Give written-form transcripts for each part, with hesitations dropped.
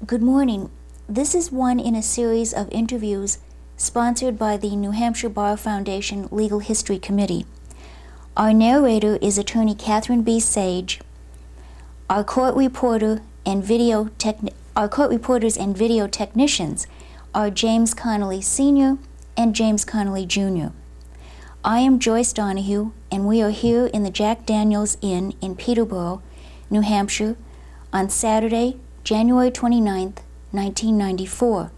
Good morning. This is one in a series of interviews sponsored by the New Hampshire Bar Foundation Legal History Committee. Our narrator is attorney Catharine B. Sage. Our court reporters and video technicians are James Connolly Sr. and James Connolly Jr. I am Joyce Donohue, and we are here in the Jack Daniels Inn in Peterborough, New Hampshire, on Saturday, January 29, 1994.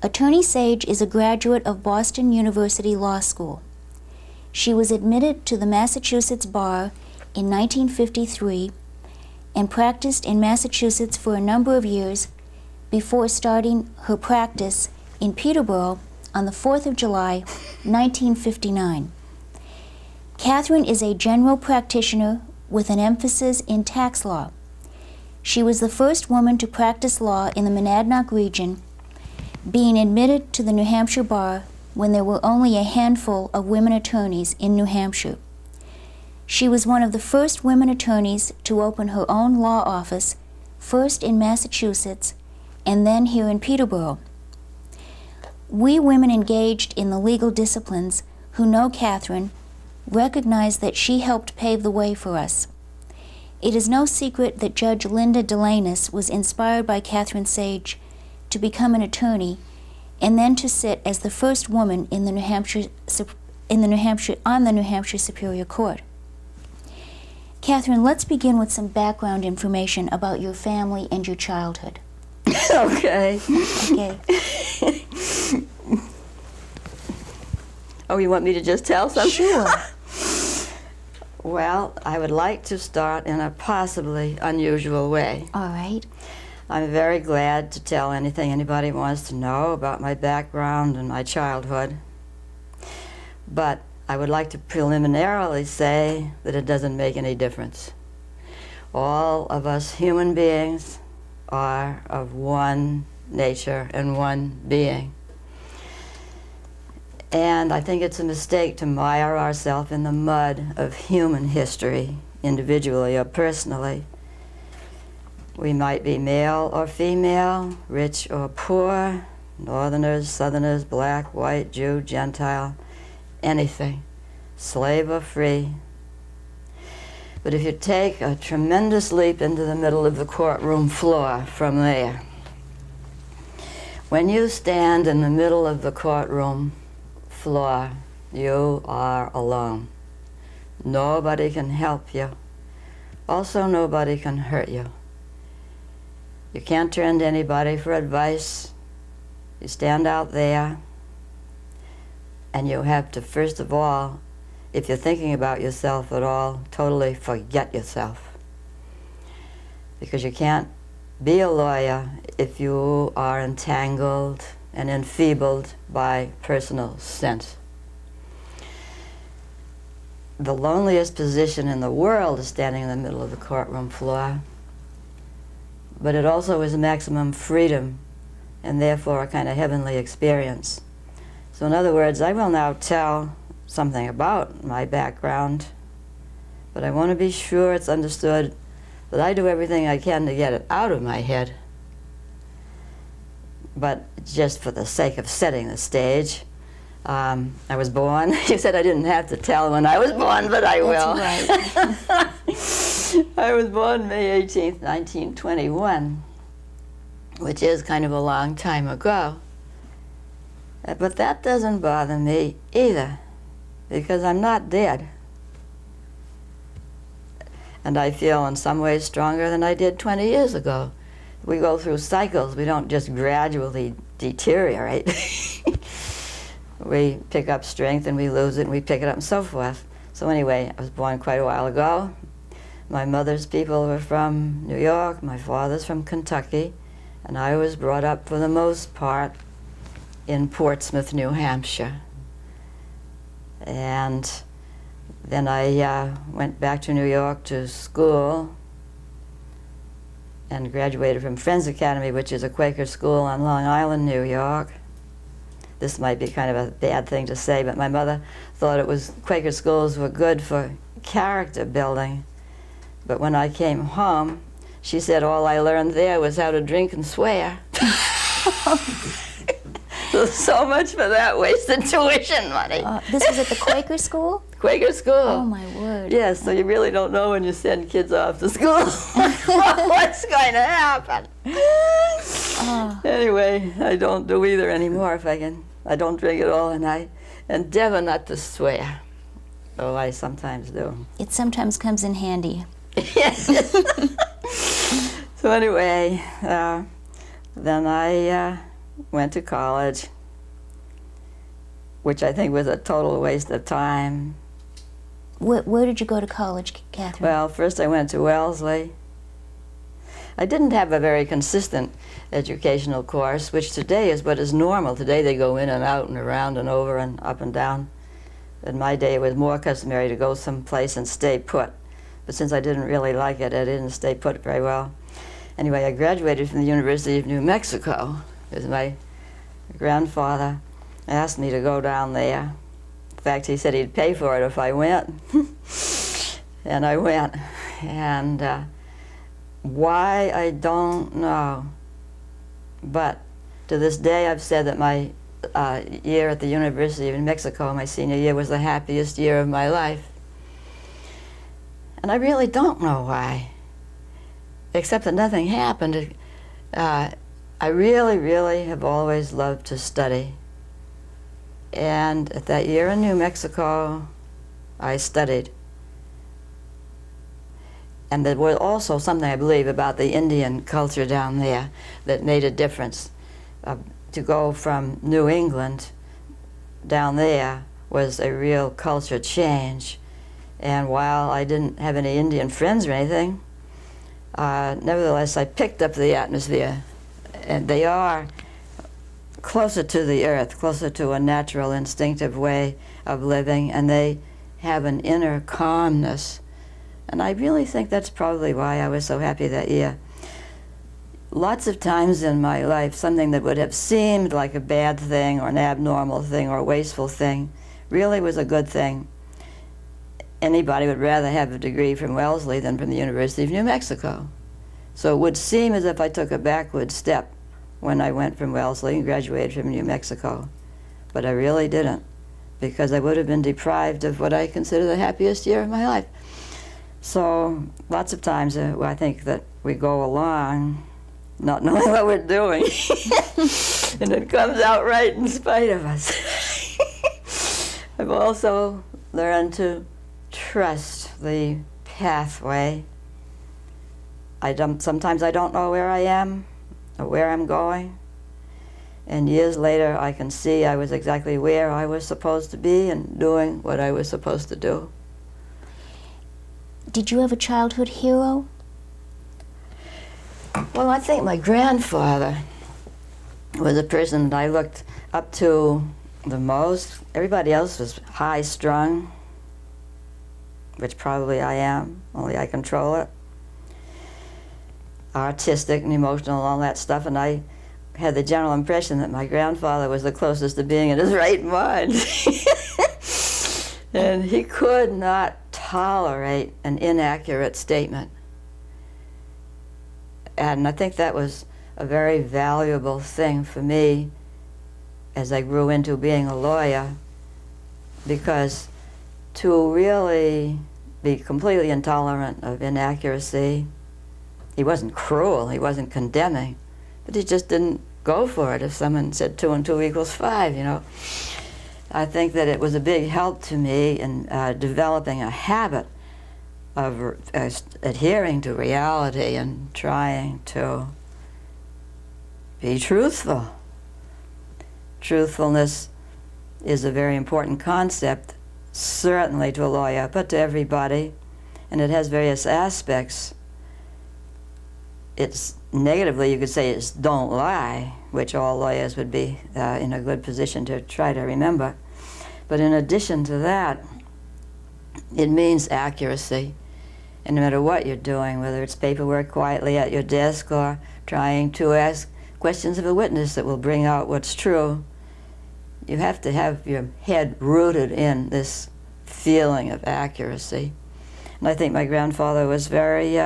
Attorney Sage is a graduate of Boston University Law School. She was admitted to the Massachusetts Bar in 1953 and practiced in Massachusetts for a number of years before starting her practice in Peterborough on the 4th of July, 1959. Catharine is a general practitioner with an emphasis in tax law. She was the first woman to practice law in the Monadnock region, being admitted to the New Hampshire Bar when there were only a handful of women attorneys in New Hampshire. She was one of the first women attorneys to open her own law office, first in Massachusetts and then here in Peterborough. We women engaged in the legal disciplines who know Catharine recognize that she helped pave the way for us. It is no secret that Judge Linda Delanus was inspired by Catharine Sage to become an attorney and then to sit as the first woman in the New Hampshire Superior Court. Catharine, let's begin with some background information about your family and your childhood. Okay. Okay. Oh, you want me to just tell something? Sure. Well, I would like to start in a possibly unusual way. All right. I'm very glad to tell anything anybody wants to know about my background and my childhood. But I would like to preliminarily say that it doesn't make any difference. All of us human beings are of one nature and one being. And I think it's a mistake to mire ourselves in the mud of human history, individually or personally. We might be male or female, rich or poor, northerners, southerners, black, white, Jew, Gentile, anything, slave or free. But if you take a tremendous leap into the middle of the courtroom floor from there, when you stand in the middle of the courtroom floor, you are alone. Nobody can help you. Also, nobody can hurt you. You can't turn to anybody for advice. You stand out there, and you have to, first of all, if you're thinking about yourself at all, totally forget yourself. Because you can't be a lawyer if you are entangled and enfeebled by personal sense. The loneliest position in the world is standing in the middle of the courtroom floor, but it also is maximum freedom and therefore a kind of heavenly experience. So in other words, I will now tell something about my background, but I want to be sure it's understood that I do everything I can to get it out of my head. But just for the sake of setting the stage, I was born. You said I didn't have to tell when I was born, but I will. That's right. I was born May 18th, 1921, which is kind of a long time ago. But that doesn't bother me either, because I'm not dead. And I feel in some ways stronger than I did 20 years ago. We go through cycles. We don't just gradually deteriorate. We pick up strength and we lose it and we pick it up and so forth. So anyway, I was born quite a while ago. My mother's people were from New York, my father's from Kentucky, and I was brought up for the most part in Portsmouth, New Hampshire. And then I went back to New York to school and graduated from Friends Academy, which is a Quaker school on Long Island, New York. This might be kind of a bad thing to say, but my mother thought Quaker schools were good for character building. But when I came home, She said all I learned there was how to drink and swear. So much for that wasted tuition money. This was at the Quaker school? Quaker school. Oh, my word. Yes, so you really don't know when you send kids off to school what's going to happen. Anyway, I don't do either anymore if I can. I don't drink at all, and I endeavor not to swear, though I sometimes do. It sometimes comes in handy. Yes. So anyway, then I went to college, which I think was a total waste of time. Where did you go to college, Catherine? Well, first I went to Wellesley. I didn't have a very consistent educational course, which today is what is normal. Today they go in and out and around and over and up and down. In my day it was more customary to go someplace and stay put. But since I didn't really like it, I didn't stay put very well. Anyway, I graduated from the University of New Mexico because my grandfather asked me to go down there. In fact, he said he'd pay for it if I went. And I went. And why, I don't know. But to this day, I've said that my year at the University of New Mexico, my senior year, was the happiest year of my life. And I really don't know why, except that nothing happened. I really, really have always loved to study. And at that year in New Mexico, I studied. And there was also something, I believe, about the Indian culture down there that made a difference. To go from New England down there was a real culture change. And while I didn't have any Indian friends or anything, nevertheless, I picked up the atmosphere. And they are closer to the earth, closer to a natural, instinctive way of living, and they have an inner calmness. And I really think that's probably why I was so happy that year. Lots of times in my life, something that would have seemed like a bad thing or an abnormal thing or a wasteful thing really was a good thing. Anybody would rather have a degree from Wellesley than from the University of New Mexico. So it would seem as if I took a backward step when I went from Wellesley and graduated from New Mexico. But I really didn't, because I would have been deprived of what I consider the happiest year of my life. So lots of times I think that we go along not knowing what we're doing, and it comes out right in spite of us. I've also learned to trust the pathway. Sometimes I don't know where I am or where I'm going, and years later I can see I was exactly where I was supposed to be and doing what I was supposed to do. Did you have a childhood hero? Well, I think my grandfather was a person that I looked up to the most. Everybody else was high-strung, which probably I am, only I control it. Artistic and emotional and all that stuff, and I had the general impression that my grandfather was the closest to being in his right mind. And he could not tolerate an inaccurate statement. And I think that was a very valuable thing for me as I grew into being a lawyer, because to really be completely intolerant of inaccuracy, he wasn't cruel, he wasn't condemning, but he just didn't go for it if someone said 2 and 2 equals 5, you know. I think that it was a big help to me in developing a habit of adhering to reality and trying to be truthful. Truthfulness is a very important concept, certainly to a lawyer, but to everybody, and it has various aspects. It's negatively, you could say, it's don't lie, which all lawyers would be in a good position to try to remember. But in addition to that, it means accuracy. And no matter what you're doing, whether it's paperwork quietly at your desk or trying to ask questions of a witness that will bring out what's true, you have to have your head rooted in this feeling of accuracy. And I think my grandfather was very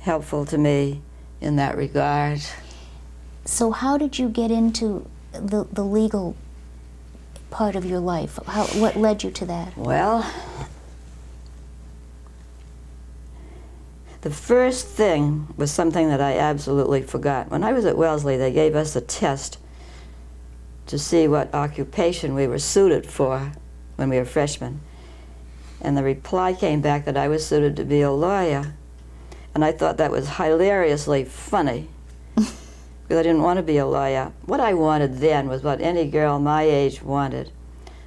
helpful to me in that regard. So how did you get into the legal part of your life? What led you to that? Well, the first thing was something that I absolutely forgot. When I was at Wellesley, they gave us a test to see what occupation we were suited for when we were freshmen. And the reply came back that I was suited to be a lawyer. And I thought that was hilariously funny, because I didn't want to be a lawyer. What I wanted then was what any girl my age wanted.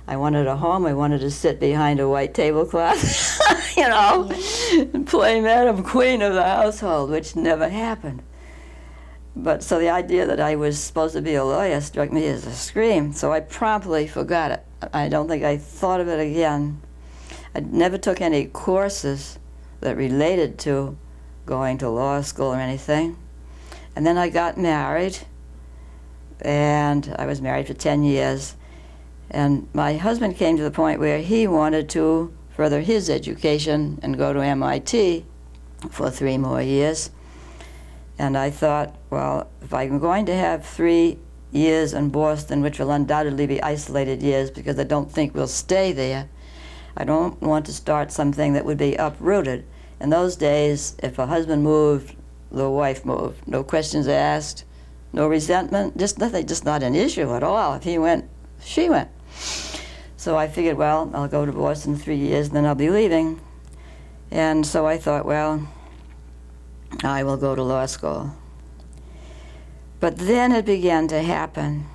I wanted a home. I wanted to sit behind a white tablecloth, you know, and play Madam Queen of the household, which never happened. But so the idea that I was supposed to be a lawyer struck me as a scream, so I promptly forgot it. I don't think I thought of it again. I never took any courses that related to going to law school or anything. And then I got married, and I was married for 10 years. And my husband came to the point where he wanted to further his education and go to MIT for 3 more years. And I thought, well, if I'm going to have 3 years in Boston, which will undoubtedly be isolated years because I don't think we'll stay there, I don't want to start something that would be uprooted. In those days, if a husband moved, the wife moved. No questions asked, no resentment, just nothing, just not an issue at all. If he went, she went. So I figured, well, I'll go to Boston 3 years, and then I'll be leaving. And so I thought, well, I will go to law school. But then it began to happen.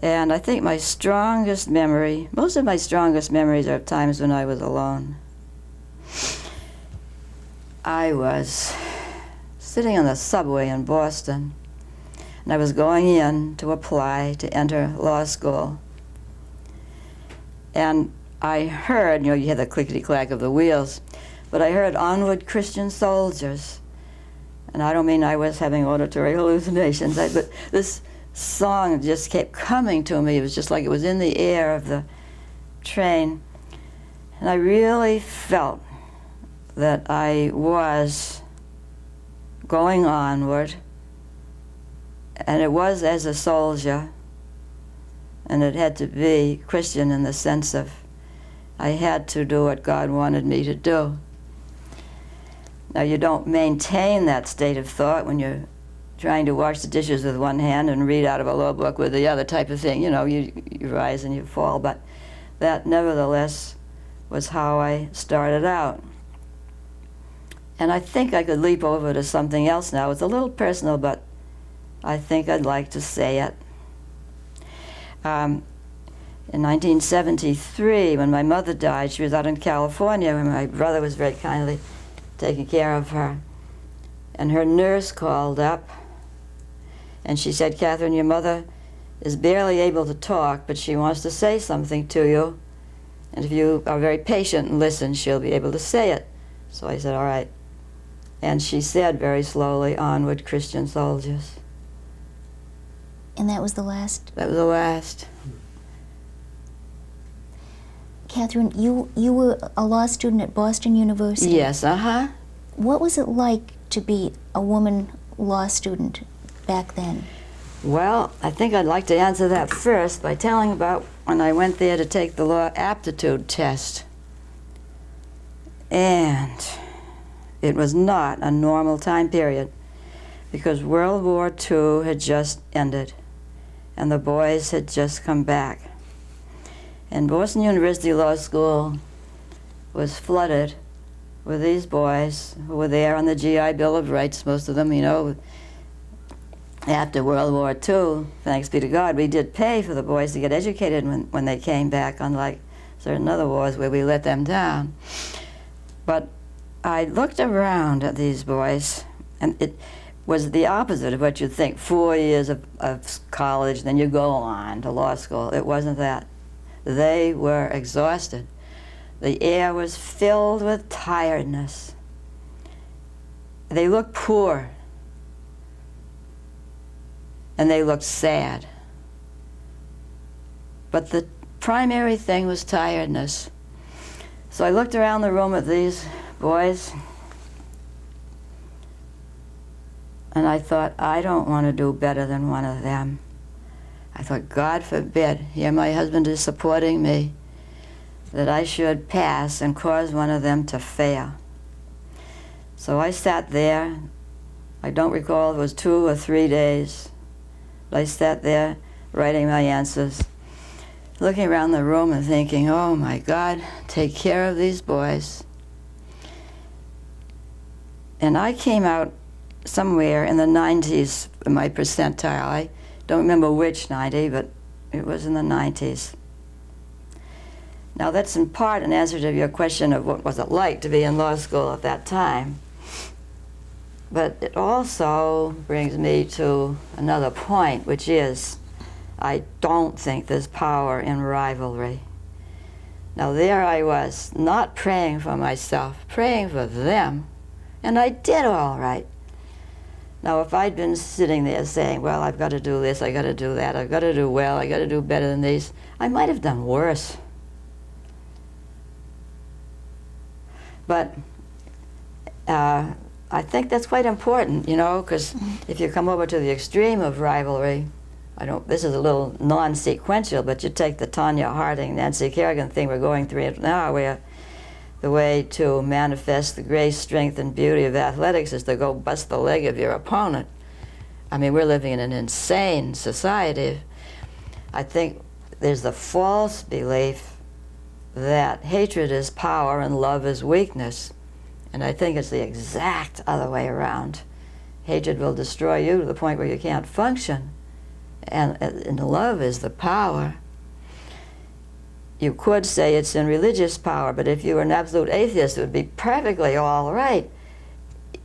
And I think my strongest memory, most of my strongest memories are of times when I was alone. I was sitting on the subway in Boston, and I was going in to apply to enter law school. And I heard, you know, you hear the clickety-clack of the wheels, but I heard "Onward, Christian Soldiers." And I don't mean I was having auditory hallucinations, but this song just kept coming to me. It was just like it was in the air of the train. And I really felt that I was going onward, and it was as a soldier, and it had to be Christian in the sense of I had to do what God wanted me to do. Now, you don't maintain that state of thought when you're trying to wash the dishes with one hand and read out of a law book with the other type of thing. You know, you rise and you fall, but that nevertheless was how I started out. And I think I could leap over to something else now. It's a little personal, but I think I'd like to say it. In 1973, when my mother died, she was out in California, and my brother was very kindly taking care of her. And her nurse called up, and she said, "Catherine, your mother is barely able to talk, but she wants to say something to you. And if you are very patient and listen, she'll be able to say it." So I said, "All right." And she said very slowly, "Onward, Christian soldiers." And that was the last? That was the last. Catherine, you were a law student at Boston University. Yes, What was it like to be a woman law student back then? Well, I think I'd like to answer that first by telling about when I went there to take the law aptitude test. And it was not a normal time period because World War II had just ended and the boys had just come back. And Boston University Law School was flooded with these boys who were there on the GI Bill of Rights, most of them, you know. After World War II, thanks be to God, we did pay for the boys to get educated when they came back, unlike certain other wars where we let them down. But I looked around at these boys, and it was the opposite of what you'd think. 4 years of college, then you go on to law school. It wasn't that. They were exhausted. The air was filled with tiredness. They looked poor. And they looked sad. But the primary thing was tiredness. So I looked around the room at these boys, And I thought, I don't want to do better than one of them. I thought, God forbid, here my husband is supporting me, that I should pass and cause one of them to fail. So I sat there. I don't recall if it was 2 or 3 days. But I sat there writing my answers, looking around the room and thinking, oh my God, take care of these boys. And I came out somewhere in the 90s in my percentile. I don't remember which 90, but it was in the 90s. Now that's in part an answer to your question of what was it like to be in law school at that time. But it also brings me to another point, which is I don't think there's power in rivalry. Now there I was, not praying for myself, praying for them, and I did all right. Now if I'd been sitting there saying, well, I've got to do this, I've got to do that, I've got to do well, I've got to do better than these, I might have done worse. But I think that's quite important, you know, because if you come over to the extreme of rivalry, this is a little non-sequential, but you take the Tanya Harding, Nancy Kerrigan thing we're going through now, where the way to manifest the grace, strength, and beauty of athletics is to go bust the leg of your opponent. I mean, we're living in an insane society. I think there's the false belief that hatred is power and love is weakness. And I think it's the exact other way around. Hatred will destroy you to the point where you can't function. And love is the power. You could say it's in religious power, but if you were an absolute atheist, it would be perfectly all right.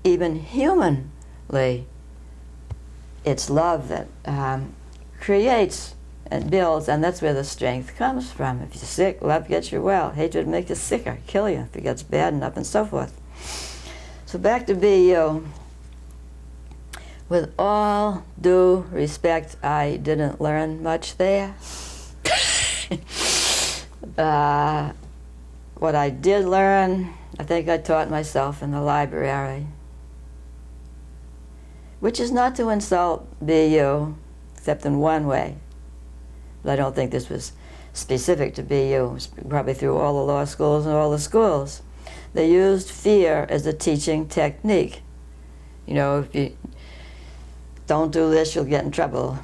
Even humanly, it's love that creates and builds, and that's where the strength comes from. If you're sick, love gets you well. Hatred makes you sicker, kill you if it gets bad enough, and so forth. So back to BU. With all due respect, I didn't learn much there. What I did learn, I think I taught myself in the library, which is not to insult BU, except in one way. But I don't think this was specific to BU. It was probably through all the law schools and all the schools. They used fear as a teaching technique. You know, if you don't do this, you'll get in trouble.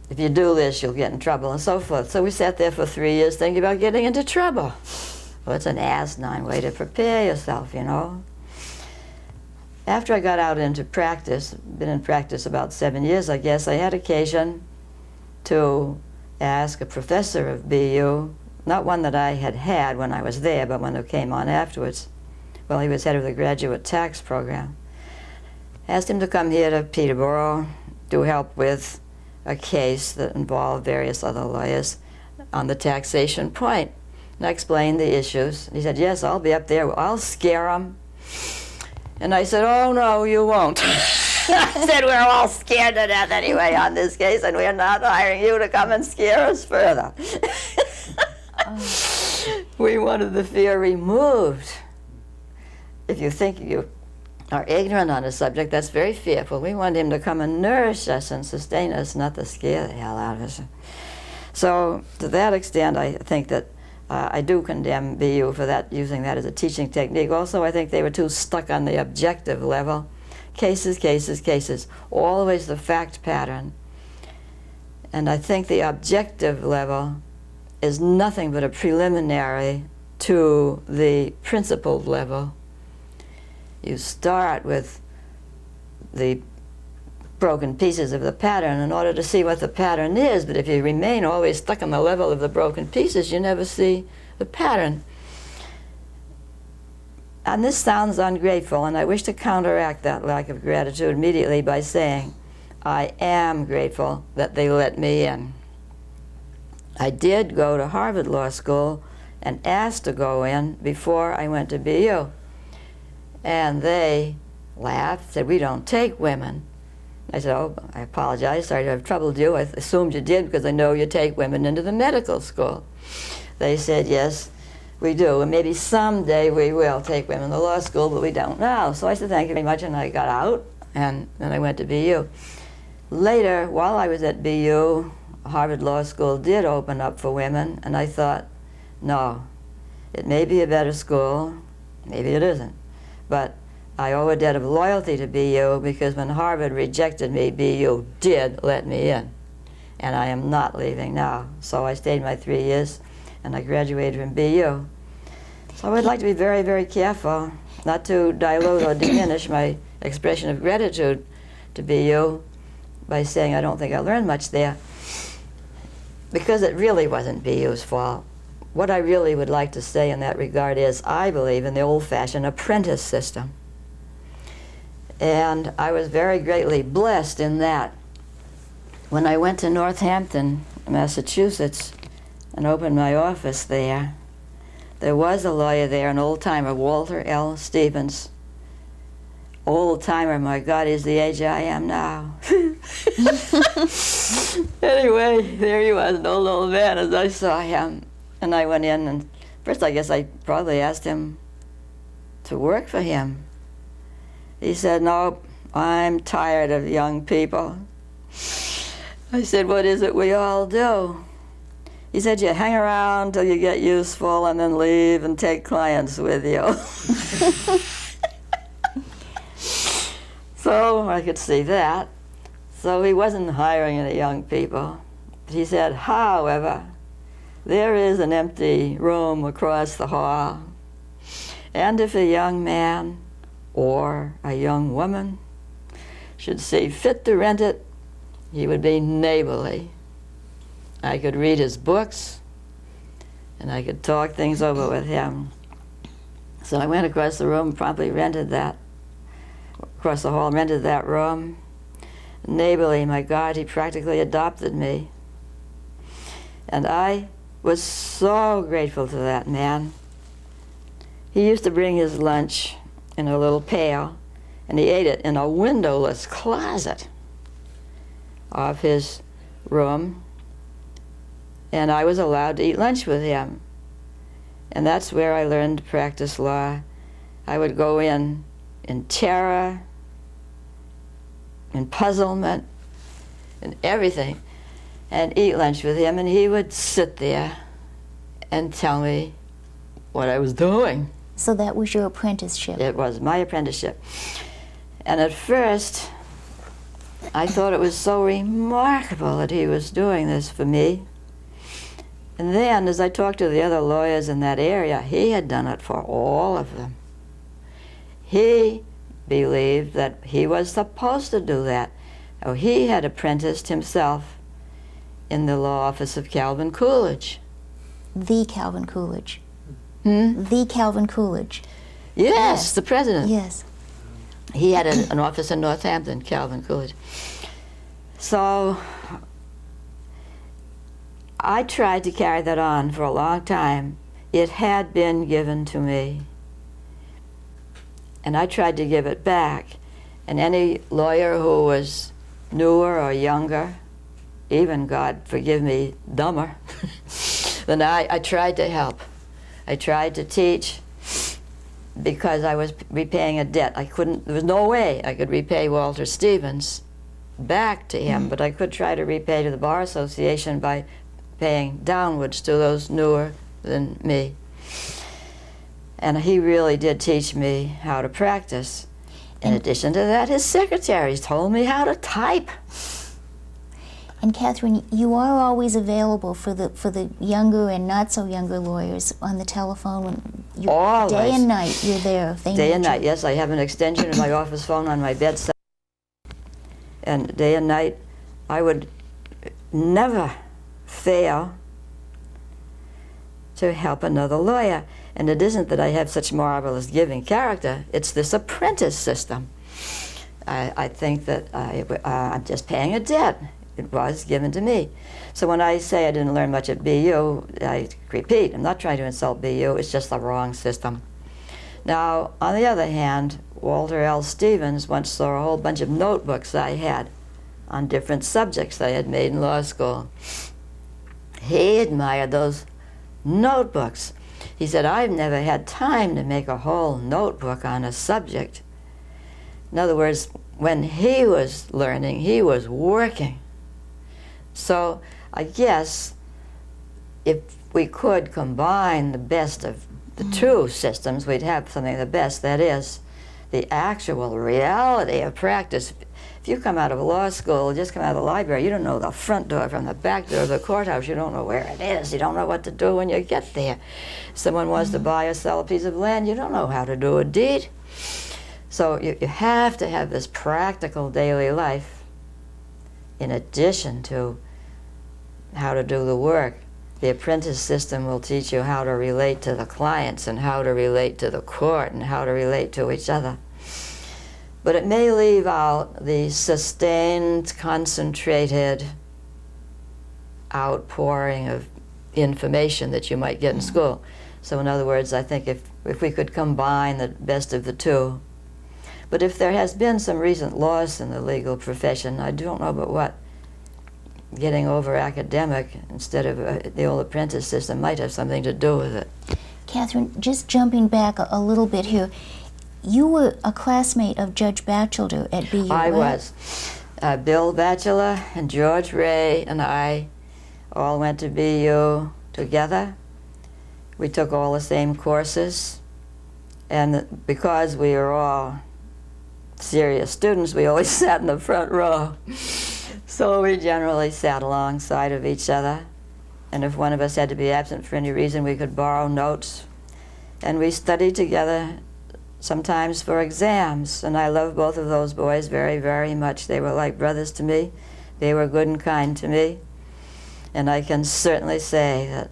If you do this, you'll get in trouble, and so forth. So we sat there for 3 years thinking about getting into trouble. Well, it's an asinine way to prepare yourself, you know. After I got out into practice, been in practice about 7 years, I guess, I had occasion to ask a professor of BU, not one that I had had when I was there, but one who came on afterwards. Well, he was head of the graduate tax program. Asked him to come here to Peterborough to help with a case that involved various other lawyers on the taxation point. And I explained the issues. He said, yes, I'll be up there. I'll scare them. And I said, oh, no, you won't. I said, we're all scared to death anyway on this case, and we're not hiring you to come and scare us further. We wanted the fear removed. If you think you are ignorant on a subject, that's very fearful. We want him to come and nourish us and sustain us, not to scare the hell out of us. So to that extent, I think that I do condemn BU for that, using that as a teaching technique. Also, I think they were too stuck on the objective level. Cases, cases, cases. Always the fact pattern. And I think the objective level is nothing but a preliminary to the principled level. You start with the broken pieces of the pattern in order to see what the pattern is, but if you remain always stuck on the level of the broken pieces, you never see the pattern. And this sounds ungrateful, and I wish to counteract that lack of gratitude immediately by saying, I am grateful that they let me in. I did go to Harvard Law School and asked to go in before I went to BU. And they laughed, said, we don't take women. I said, oh, I apologize, sorry to have troubled you. I assumed you did because I know you take women into the medical school. They said, yes, we do, and maybe someday we will take women to law school, but we don't now. So I said, thank you very much, and I got out. and then I went to BU. Later, while I was at BU, Harvard Law School did open up for women, and I thought, no, it may be a better school, maybe it isn't, but I owe a debt of loyalty to BU because when Harvard rejected me, BU did let me in, and I am not leaving now. So I stayed my 3 years, and I graduated from BU. So I would like to be very, very careful not to dilute or diminish my expression of gratitude to BU by saying I don't think I learned much there, because it really wasn't BU's fault. What I really would like to say in that regard is I believe in the old-fashioned apprentice system. And I was very greatly blessed in that. When I went to Northampton, Massachusetts, and opened my office there, there was a lawyer there, an old-timer, Walter L. Stevens. Old-timer, my God, he's the age I am now. Anyway, there he was, an old man, as I saw him. And I went in, and first I guess I probably asked him to work for him. He said, "No, I'm tired of young people." I said, "What is it we all do?" He said, "You hang around till you get useful and then leave and take clients with you." So I could see that. So he wasn't hiring any young people. He said, "However, there is an empty room across the hall, and if a young man or a young woman should see fit to rent it, he would be neighborly. I could read his books, and I could talk things over with him." So I went across the room, promptly rented that, across the hall, rented that room. Neighborly, my God, he practically adopted me. And I was so grateful to that man. He used to bring his lunch in a little pail, and he ate it in a windowless closet of his room, and I was allowed to eat lunch with him. And that's where I learned to practice law. I would go in terror, in puzzlement, and everything, and eat lunch with him, and he would sit there and tell me what I was doing. So that was your apprenticeship? It was my apprenticeship. And at first, I thought it was so remarkable that he was doing this for me. And then, as I talked to the other lawyers in that area, he had done it for all of them. He believed that he was supposed to do that. Oh, he had apprenticed himself in the law office of Calvin Coolidge. The Calvin Coolidge. Hmm? The Calvin Coolidge. Yes, the president. Yes. He had an office in Northampton, Calvin Coolidge. So I tried to carry that on for a long time. It had been given to me, and I tried to give it back. And any lawyer who was newer or younger, even, God forgive me, dumber, then I tried to help. I tried to teach because I was repaying a debt. There was no way I could repay Walter Stevens back to him, but I could try to repay to the Bar Association by paying downwards to those newer than me. And he really did teach me how to practice. In addition to that, his secretaries told me how to type. And Catherine, you are always available for the younger and not so younger lawyers on the telephone. When Always. Day and night, you're there. If they Day need and you. night, yes. I have an extension in my office phone on my bedside. And day and night, I would never fail to help another lawyer. And it isn't that I have such marvelous giving character, it's this apprentice system. I think that I'm just paying a debt. It was given to me. So when I say I didn't learn much at BU, I repeat, I'm not trying to insult BU, it's just the wrong system. Now, on the other hand, Walter L. Stevens once saw a whole bunch of notebooks I had on different subjects I had made in law school. He admired those notebooks. He said, "I've never had time to make a whole notebook on a subject." In other words, when he was learning, he was working. So I guess if we could combine the best of the two systems, we'd have something of the best. That is, the actual reality of practice. If you come out of law school, just come out of the library, you don't know the front door from the back door of the courthouse. You don't know where it is. You don't know what to do when you get there. Someone wants to buy or sell a piece of land, you don't know how to do a deed. So you have to have this practical daily life in addition to how to do the work. The apprentice system will teach you how to relate to the clients and how to relate to the court and how to relate to each other. But it may leave out the sustained, concentrated outpouring of information that you might get in school. So in other words, I think if we could combine the best of the two. But if there has been some recent loss in the legal profession, I don't know about what, getting over academic instead of the old apprentice system might have something to do with it. Catherine, just jumping back a little bit here, you were a classmate of Judge Batchelder at BU, I right? was. Bill Batchelor and George Ray and I all went to BU together. We took all the same courses, and because we were all serious students, we always sat in the front row. So we generally sat alongside of each other, and if one of us had to be absent for any reason, we could borrow notes. And we studied together, sometimes for exams, and I love both of those boys very, very much. They were like brothers to me. They were good and kind to me. And I can certainly say that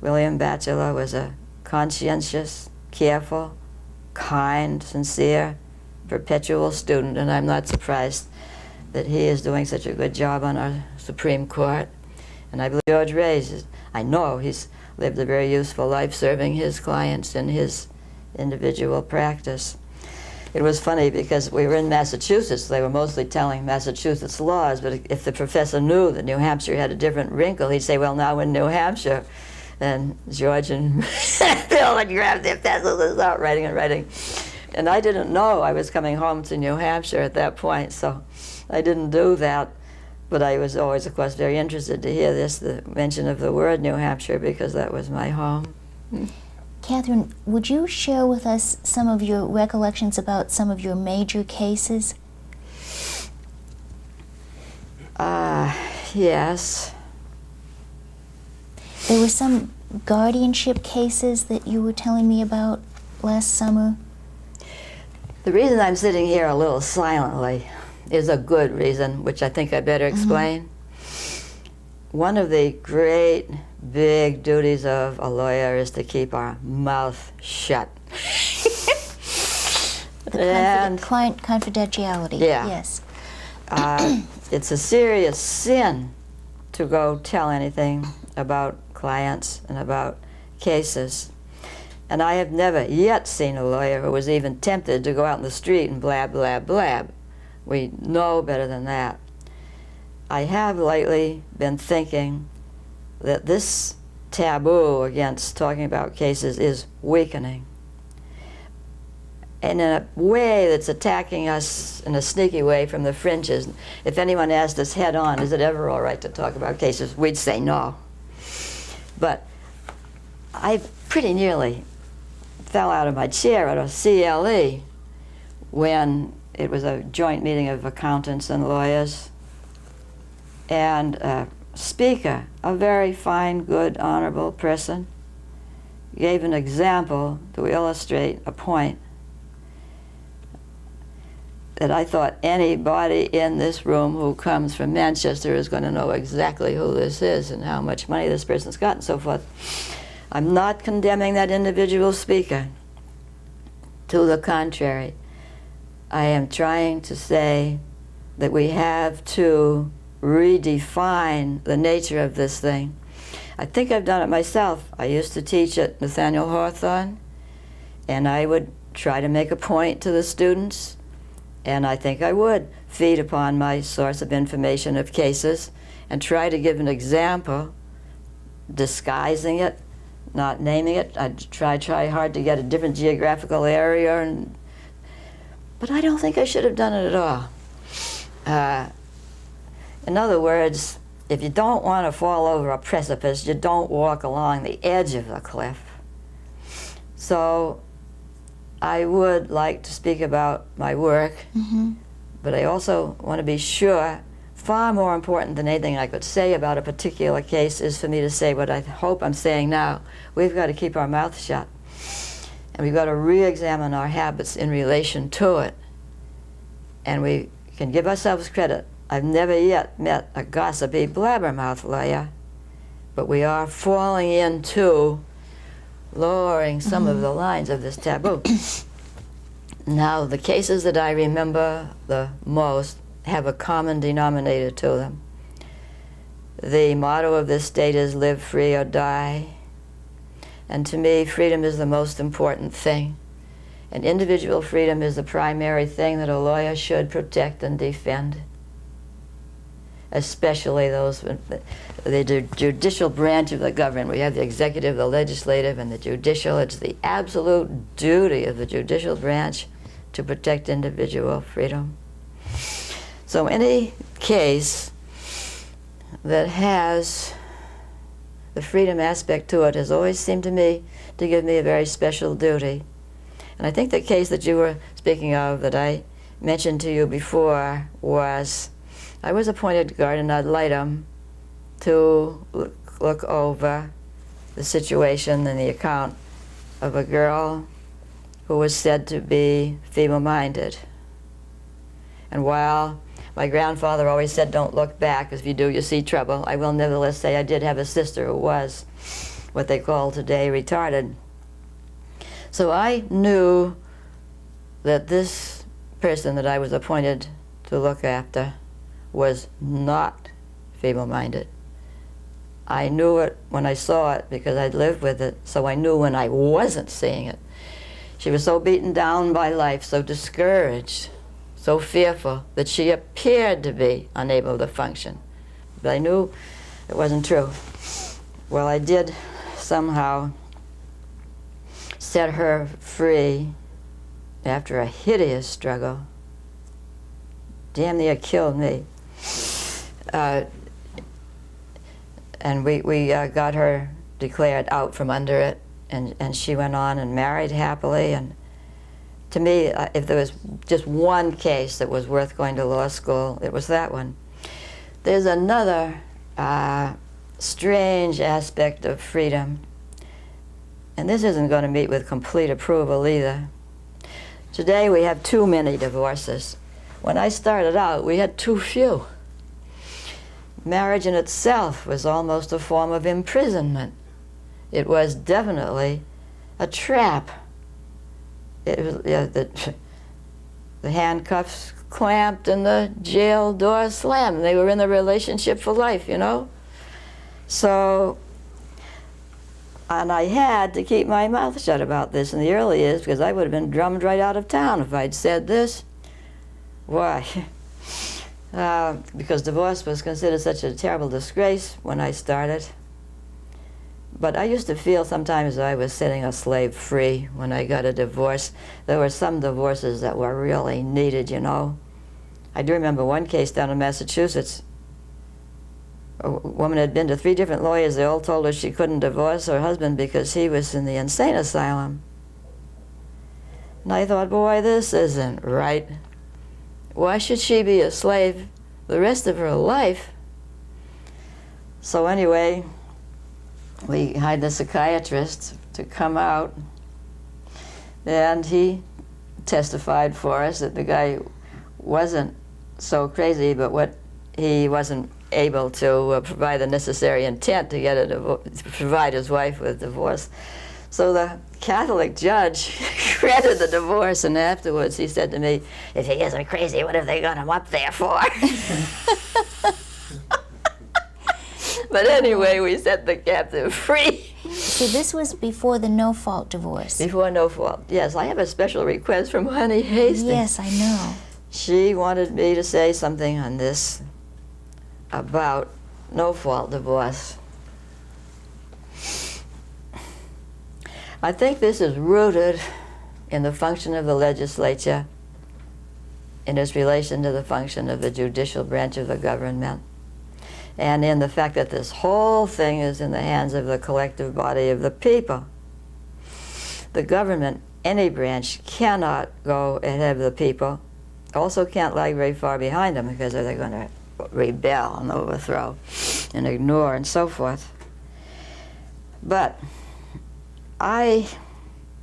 William Batchelor was a conscientious, careful, kind, sincere, perpetual student, and I'm not surprised that he is doing such a good job on our Supreme Court. And I believe George Ray, I know he's lived a very useful life serving his clients in his individual practice. It was funny because we were in Massachusetts. They were mostly telling Massachusetts laws, but if the professor knew that New Hampshire had a different wrinkle, he'd say, well, now in New Hampshire. And George and Bill would grab their pencils and start writing and writing. And I didn't know I was coming home to New Hampshire at that point, so I didn't do that. But I was always, of course, very interested to hear the mention of the word New Hampshire, because that was my home. Catherine, would you share with us some of your recollections about some of your major cases? Yes. There were some guardianship cases that you were telling me about last summer. The reason I'm sitting here a little silently is a good reason, which I think I better explain. One of the great big duties of a lawyer is to keep our mouth shut. Client confidentiality. Yeah. Yes. It's a serious sin to go tell anything about clients and about cases. And I have never yet seen a lawyer who was even tempted to go out in the street and blab, blab, blab. We know better than that. I have lately been thinking that this taboo against talking about cases is weakening, and in a way that's attacking us in a sneaky way from the fringes. If anyone asked us head on, is it ever all right to talk about cases, we'd say no. But I pretty nearly fell out of my chair at a CLE when it was a joint meeting of accountants and lawyers, and a speaker, a very fine, good, honorable person, gave an example to illustrate a point that I thought anybody in this room who comes from Manchester is going to know exactly who this is and how much money this person's got and so forth. I'm not condemning that individual speaker. To the contrary, I am trying to say that we have to redefine the nature of this thing. I think I've done it myself. I used to teach at Nathaniel Hawthorne, and I would try to make a point to the students, and I think I would feed upon my source of information of cases and try to give an example, disguising it, not naming it. I'd try hard to get a different geographical area, But I don't think I should have done it at all. In other words, if you don't want to fall over a precipice, you don't walk along the edge of the cliff. So I would like to speak about my work, but I also want to be sure, far more important than anything I could say about a particular case is for me to say what I hope I'm saying now. We've got to keep our mouth shut. And we've got to re-examine our habits in relation to it. And we can give ourselves credit. I've never yet met a gossipy blabbermouth lawyer, but we are falling into lowering some of the lines of this taboo. Now, the cases that I remember the most have a common denominator to them. The motto of this state is live free or die. And to me, freedom is the most important thing. And individual freedom is the primary thing that a lawyer should protect and defend. Especially those, the judicial branch of the government. We have the executive, the legislative, and the judicial. It's the absolute duty of the judicial branch to protect individual freedom. So any case that has the freedom aspect to it has always seemed to me to give me a very special duty. And I think the case that you were speaking of that I mentioned to you before was, I was appointed guardian ad litem to look over the situation and the account of a girl who was said to be feeble-minded. And while my grandfather always said, don't look back, because if you do, you see trouble, I will nevertheless say I did have a sister who was what they call today retarded. So I knew that this person that I was appointed to look after was not feeble-minded. I knew it when I saw it because I'd lived with it, so I knew when I wasn't seeing it. She was so beaten down by life, so discouraged, so fearful, that she appeared to be unable to function. But I knew it wasn't true. Well, I did somehow set her free after a hideous struggle. Damn near killed me. And we got her declared out from under it, and she went on and married happily. And to me, if there was just one case that was worth going to law school, it was that one. There's another strange aspect of freedom, and this isn't going to meet with complete approval either. Today we have too many divorces. When I started out, we had too few. Marriage in itself was almost a form of imprisonment. It was definitely a trap. It was, the handcuffs clamped and the jail door slammed. They were in a relationship for life, you know? So, and I had to keep my mouth shut about this in the early years because I would have been drummed right out of town if I'd said this. Why? Because divorce was considered such a terrible disgrace when I started. But I used to feel sometimes I was setting a slave free when I got a divorce. There were some divorces that were really needed, you know. I do remember one case down in Massachusetts. A woman had been to 3 different lawyers. They all told her she couldn't divorce her husband because he was in the insane asylum. And I thought, boy, this isn't right. Why should she be a slave the rest of her life? So anyway, we hired the psychiatrist to come out, and he testified for us that the guy wasn't so crazy, but what he wasn't able to provide the necessary intent to get to provide his wife with divorce. So the Catholic judge granted the divorce, and afterwards he said to me, if he isn't crazy, what have they got him up there for? But anyway, we set the captive free. So this was before the no-fault divorce. Before no fault. Yes, I have a special request from Honey Hastings. Yes, I know. She wanted me to say something on this about no-fault divorce. I think this is rooted in the function of the legislature in its relation to the function of the judicial branch of the government, and in the fact that this whole thing is in the hands of the collective body of the people. The government, any branch, cannot go ahead of the people, also can't lag very far behind them, because they're going to rebel and overthrow and ignore and so forth. But I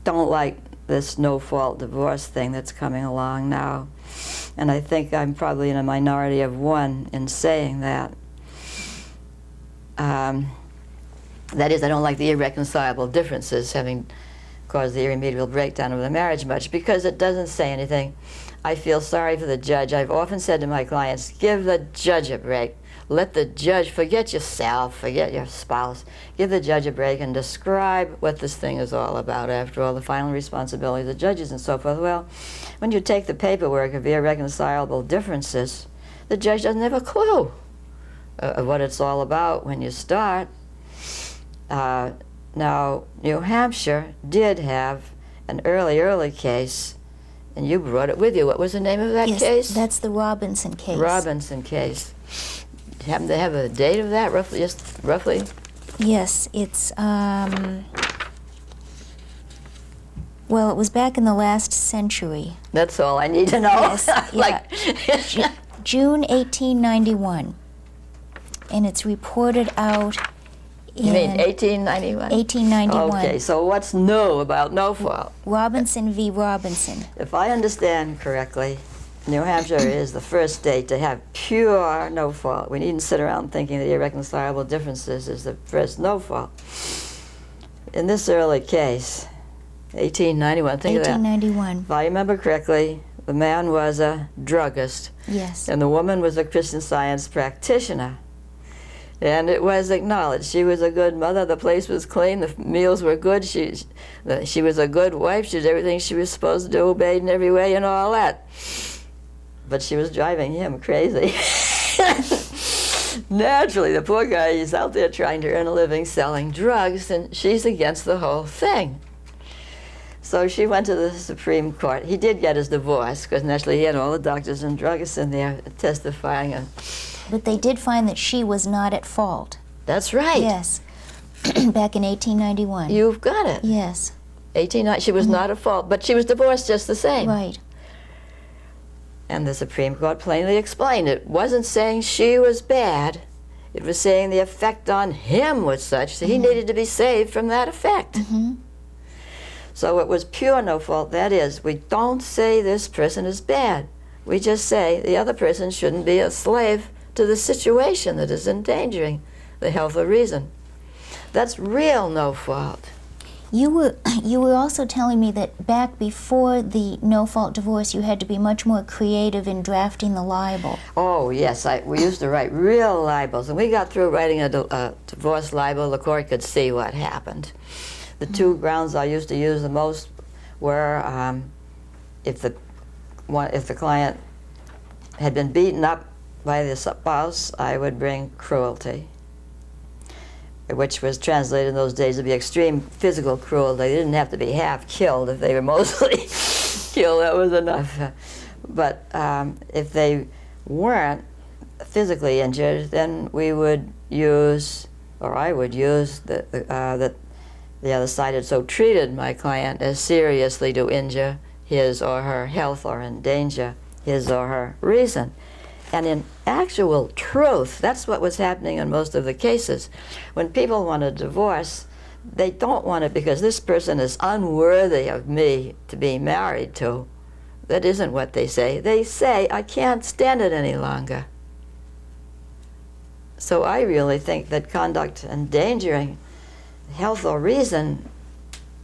don't like this no-fault divorce thing that's coming along now, and I think I'm probably in a minority of one in saying that. That is, I don't like the irreconcilable differences having caused the irremediable breakdown of the marriage much, because it doesn't say anything. I feel sorry for the judge. I've often said to my clients, give the judge a break. Let the judge, forget yourself, forget your spouse, give the judge a break and describe what this thing is all about. After all, the final responsibility of the judges and so forth. Well, when you take the paperwork of irreconcilable differences, the judge doesn't have a clue of what it's all about when you start. Now, New Hampshire did have an early case, and you brought it with you. What was the name of that case? Yes, that's the Robinson case. Robinson case. Do you happen to have a date of that, roughly? Just roughly? Yes, it's, well, it was back in the last century. That's all I need to know. Yes, yeah. June 1891. And it's reported out in... You mean 1891? 1891. Okay, so what's new about no fault? Robinson v. Robinson. If I understand correctly, New Hampshire is the first state to have pure no fault. We needn't sit around thinking that irreconcilable differences is the first no fault. In this early case, 1891, think of that. 1891. If I remember correctly, the man was a druggist. Yes. And the woman was a Christian Science practitioner. And it was acknowledged. She was a good mother. The place was clean. The meals were good. She was a good wife. She did everything she was supposed to do, obeyed in every way and all that. But she was driving him crazy. Naturally, the poor guy, he's out there trying to earn a living selling drugs, and she's against the whole thing. So she went to the Supreme Court. He did get his divorce, because naturally he had all the doctors and druggists in there testifying. But they did find that she was not at fault. That's right. Yes. Back in 1891. You've got it. Yes. 1890, she was not at fault, but she was divorced just the same. Right. And the Supreme Court plainly explained it wasn't saying she was bad. It was saying the effect on him was such that he needed to be saved from that effect. So it was pure no fault. That is, we don't say this person is bad. We just say the other person shouldn't be a slave to the situation that is endangering the health or reason. That's real no fault. You were also telling me that back before the no-fault divorce, you had to be much more creative in drafting the libel. Oh, yes. We used to write real libels. And we got through writing a divorce libel. The court could see what happened. The two grounds I used to use the most were if the client had been beaten up by the spouse, I would bring cruelty, which was translated in those days to be extreme physical cruelty. They didn't have to be half killed. If they were mostly killed, that was enough. But if they weren't physically injured, then we would use, or I would use, that the other side had so treated my client as seriously to injure his or her health or endanger his or her reason. And in actual truth, that's what was happening in most of the cases. When people want a divorce, they don't want it because this person is unworthy of me to be married to. That isn't what they say. They say, I can't stand it any longer. So I really think that conduct endangering health or reason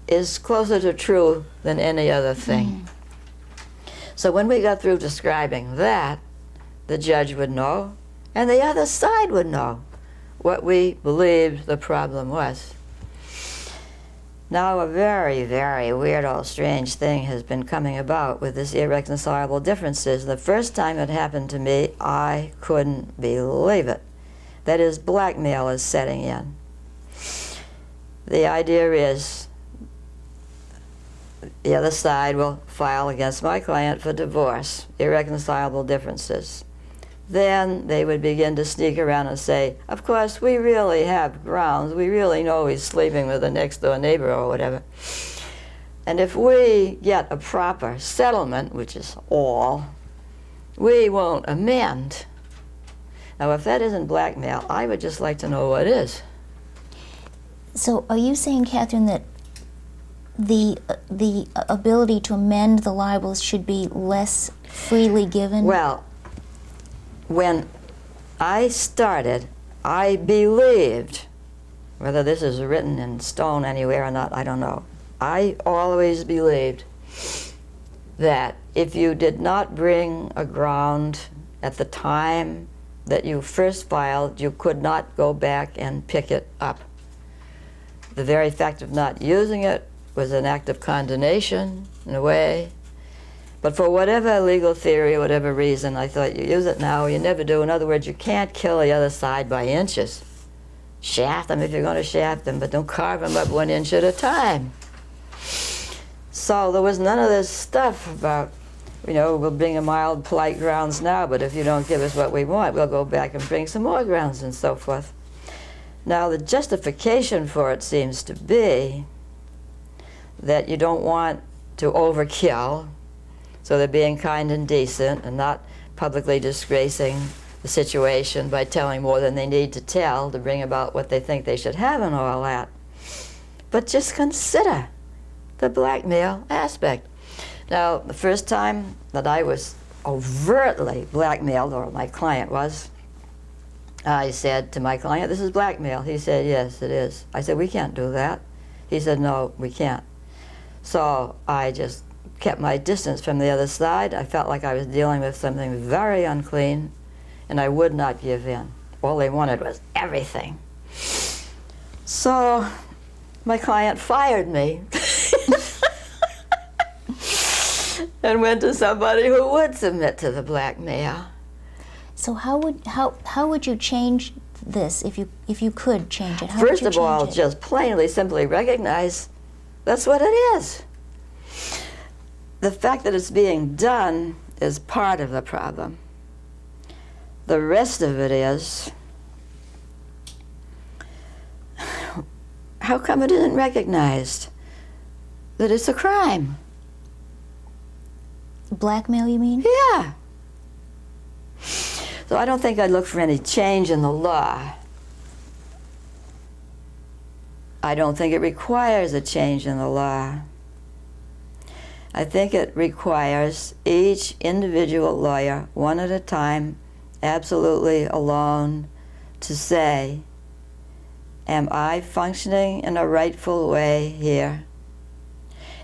is closer to true than any other thing. So when we got through describing that, the judge would know, and the other side would know what we believed the problem was. Now a very, very weird, old, strange thing has been coming about with this irreconcilable differences. The first time it happened to me, I couldn't believe it. That is, blackmail is setting in. The idea is, the other side will file against my client for divorce, irreconcilable differences. Then they would begin to sneak around and say, of course, we really have grounds. We really know he's sleeping with the next door neighbor or whatever. And if we get a proper settlement, which is all, we won't amend. Now, if that isn't blackmail, I would just like to know what is. So are you saying, Catherine, that the ability to amend the libels should be less freely given? Well, when I started, I believed, whether this is written in stone anywhere or not, I don't know. I always believed that if you did not bring a ground at the time that you first filed, you could not go back and pick it up. The very fact of not using it was an act of condemnation, in a way. But for whatever legal theory, whatever reason, I thought you use it now, you never do. In other words, you can't kill the other side by inches. Shaft them if you're going to shaft them, but don't carve them up 1 inch at a time. So there was none of this stuff about, we'll bring a mild plight grounds now, but if you don't give us what we want, we'll go back and bring some more grounds and so forth. Now, the justification for it seems to be that you don't want to overkill, so they're being kind and decent and not publicly disgracing the situation by telling more than they need to tell to bring about what they think they should have and all that. But just consider the blackmail aspect. Now, the first time that I was overtly blackmailed, or my client was, I said to my client, this is blackmail. He said, yes, it is. I said, we can't do that. He said, no, we can't. So I just kept my distance from the other side. I felt like I was dealing with something very unclean, and I would not give in. All they wanted was everything. So my client fired me and went to somebody who would submit to the blackmail. So how would you change this if you could change it? How First would you of all, change it? just plainly, simply recognize that's what it is. The fact that it's being done is part of the problem. The rest of it is, how come it isn't recognized that it's a crime? Blackmail, you mean? Yeah. So I don't think I'd look for any change in the law. I don't think it requires a change in the law. I think it requires each individual lawyer, one at a time, absolutely alone, to say, am I functioning in a rightful way here?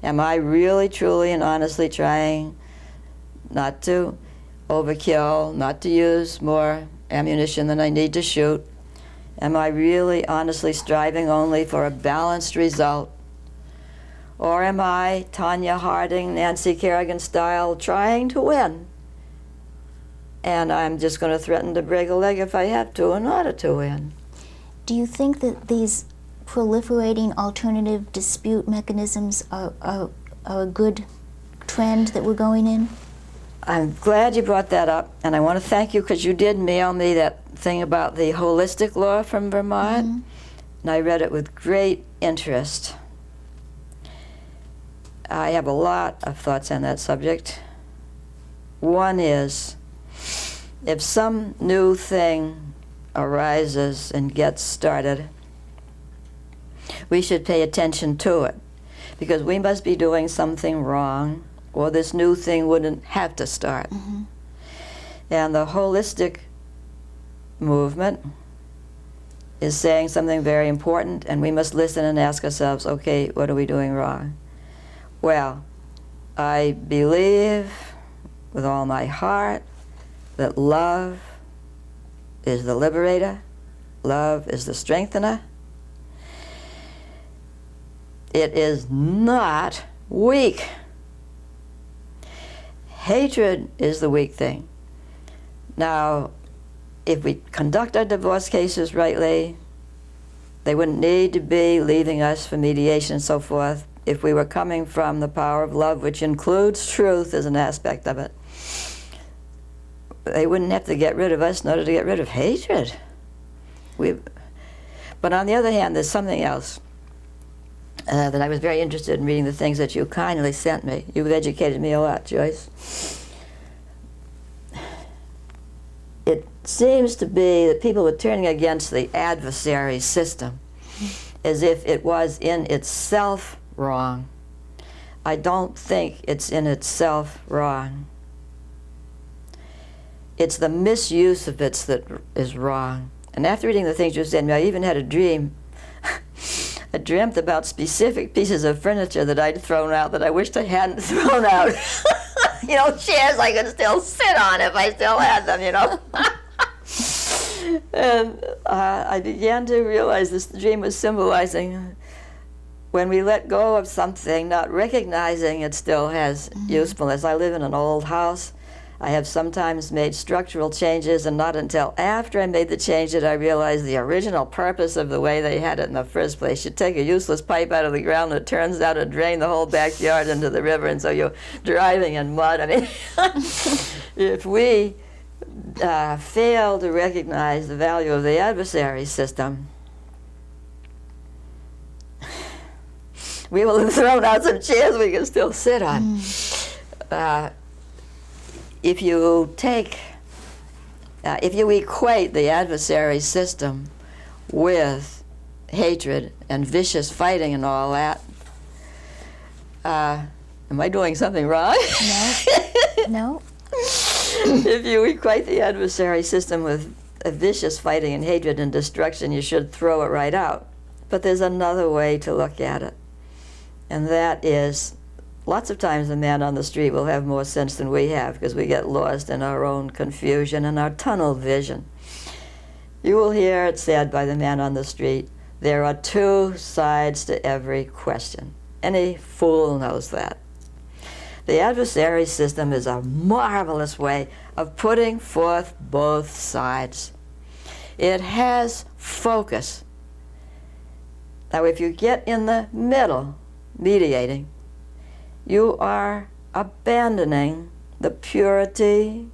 Am I really, truly, and honestly trying not to overkill, not to use more ammunition than I need to shoot? Am I really, honestly striving only for a balanced result? Or am I, Tanya Harding, Nancy Kerrigan style, trying to win? And I'm just going to threaten to break a leg if I have to in order to win. Do you think that these proliferating alternative dispute mechanisms are a good trend that we're going in? I'm glad you brought that up, and I want to thank you because you did mail me that thing about the holistic law from Vermont, Mm-hmm. and I read it with great interest. I have a lot of thoughts on that subject. One is, if some new thing arises and gets started, we should pay attention to it, because we must be doing something wrong, or this new thing wouldn't have to start. Mm-hmm. And the holistic movement is saying something very important, and we must listen and ask ourselves, okay, what are we doing wrong? Well, I believe with all my heart that love is the liberator, love is the strengthener. It is not weak. Hatred is the weak thing. Now, if we conduct our divorce cases rightly, they wouldn't need to be leaving us for mediation and so forth. if we were coming from the power of love, which includes truth as an aspect of it, they wouldn't have to get rid of us in order to get rid of hatred. But on the other hand, there's something else that I was very interested in reading, the things that you kindly sent me. You've educated me a lot, Joyce. It seems to be that people are turning against the adversary system as if it was in itself wrong. I don't think it's in itself wrong. It's the misuse of it that is wrong. And after reading the things you sent me, I even had a dream. I dreamt about specific pieces of furniture that I'd thrown out that I wished I hadn't thrown out. You know, chairs I could still sit on if I still had them, you know. And I began to realize this dream was symbolizing when we let go of something, not recognizing it still has usefulness. I live in an old house. I have sometimes made structural changes, and not until after I made the change did I realize the original purpose of the way they had it in the first place. You take a useless pipe out of the ground and it turns out to drain the whole backyard into the river, and so you're driving in mud. I mean, if we fail to recognize the value of the adversary system, we will have thrown out some chairs we can still sit on. If you equate the adversary system with hatred and vicious fighting and all that, am I doing something wrong? No. If you equate the adversary system with a vicious fighting and hatred and destruction, you should throw it right out. But there's another way to look at it, and that is, lots of times the man on the street will have more sense than we have because we get lost in our own confusion and our tunnel vision. You will hear it said by the man on the street, there are two sides to every question. Any fool knows that. The adversary system is a marvelous way of putting forth both sides. It has focus. Now, if you get in the middle, mediating, you are abandoning the purity,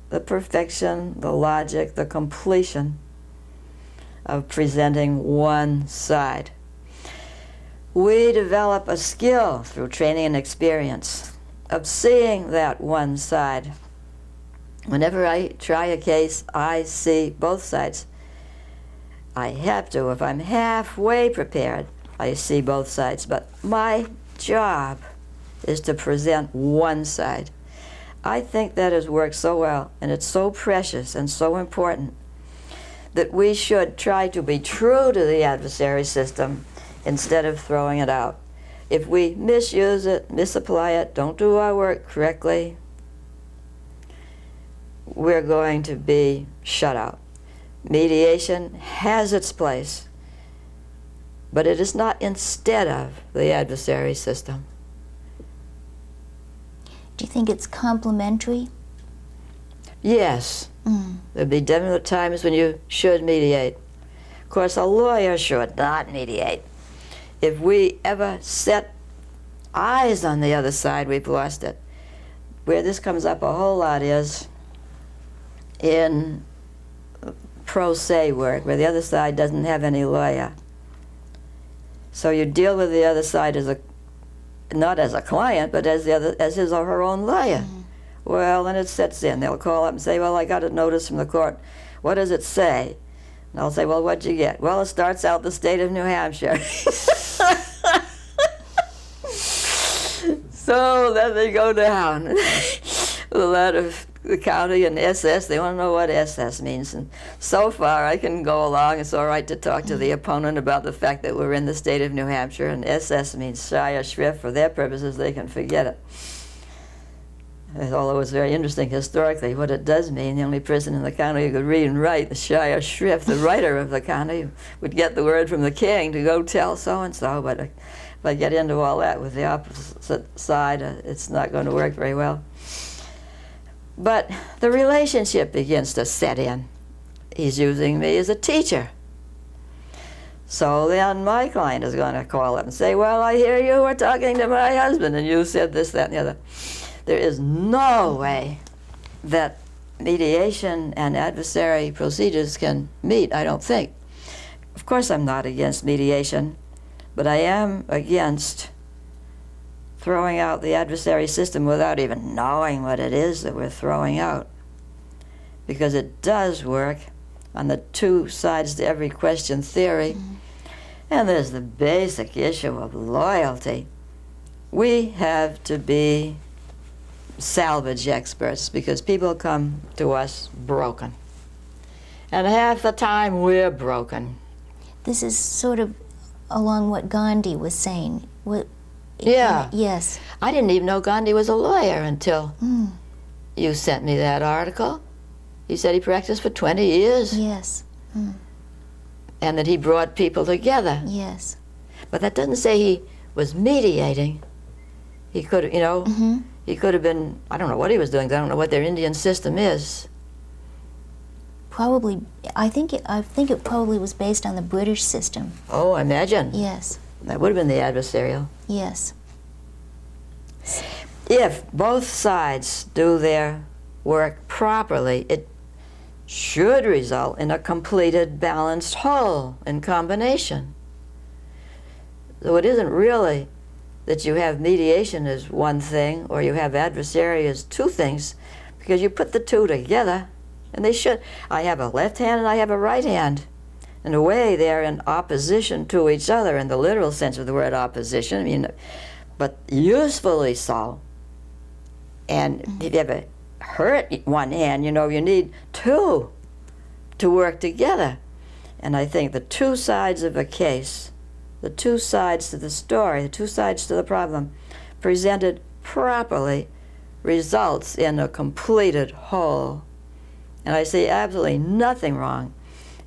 the perfection, the logic, the completion of presenting one side. We develop a skill through training and experience of seeing that one side. Whenever I try a case, I see both sides. I have to. If I'm halfway prepared, I see both sides. But my job is to present one side. I think that has worked so well, and it's so precious and so important that we should try to be true to the adversary system instead of throwing it out. If we misuse it, misapply it, don't do our work correctly, we're going to be shut out. Mediation has its place, but it is not instead of the adversary system. Do you think it's complementary? Yes. There'll be definite times when you should mediate. Of course, a lawyer should not mediate. If we ever set eyes on the other side, we've lost it. Where this comes up a whole lot is in pro se work, where the other side doesn't have any lawyer. So you deal with the other side as not as a client, but as his or her own lawyer. Well, then it sets in. They'll call up and say, well, I got a notice from the court. What does it say? And I'll say, well, what'd you get? Well, it starts out the state of New Hampshire. So then they go down. A lot of the county and SS, they want to know what SS means. And so far, I can go along. It's all right to talk to the opponent about the fact that we're in the state of New Hampshire, and SS means Shire Shrift. For their purposes, they can forget it. Although it's very interesting historically what it does mean. The only person in the county who could read and write, the Shire Shrift, the writer of the county, would get the word from the king to go tell so-and-so. But if I get into all that with the opposite side, it's not going to work very well. But the relationship begins to set in. He's using me as a teacher. So then my client is going to call up and say, well, I hear you were talking to my husband and you said this, that, and the other. There is no way that mediation and adversary procedures can meet, I don't think. Of course I'm not against mediation, but I am against throwing out the adversary system without even knowing what it is that we're throwing out. Because it does work on the two sides to every question theory. And there's the basic issue of loyalty. We have to be salvage experts because people come to us broken. And half the time we're broken. This is sort of along what Gandhi was saying. Yeah. Yes. I didn't even know Gandhi was a lawyer until you sent me that article. He said he practiced for 20 years. Yes. And that he brought people together. Yes. But that doesn't say he was mediating. He could have, he could have been, I don't know what he was doing. I don't know what their Indian system is. Probably, I think it probably was based on the British system. Oh, imagine. Yes. That would have been the adversarial. Yes. If both sides do their work properly, it should result in a completed, balanced whole in combination. So it isn't really that you have mediation as one thing or you have adversary as two things, because you put the two together, and they should. I have a left hand and I have a right hand. In a way, they're in opposition to each other in the literal sense of the word opposition, but usefully so. And if you ever hurt one hand, you need two to work together. And I think the two sides of a case, the two sides to the story, the two sides to the problem, presented properly, results in a completed whole. And I see absolutely nothing wrong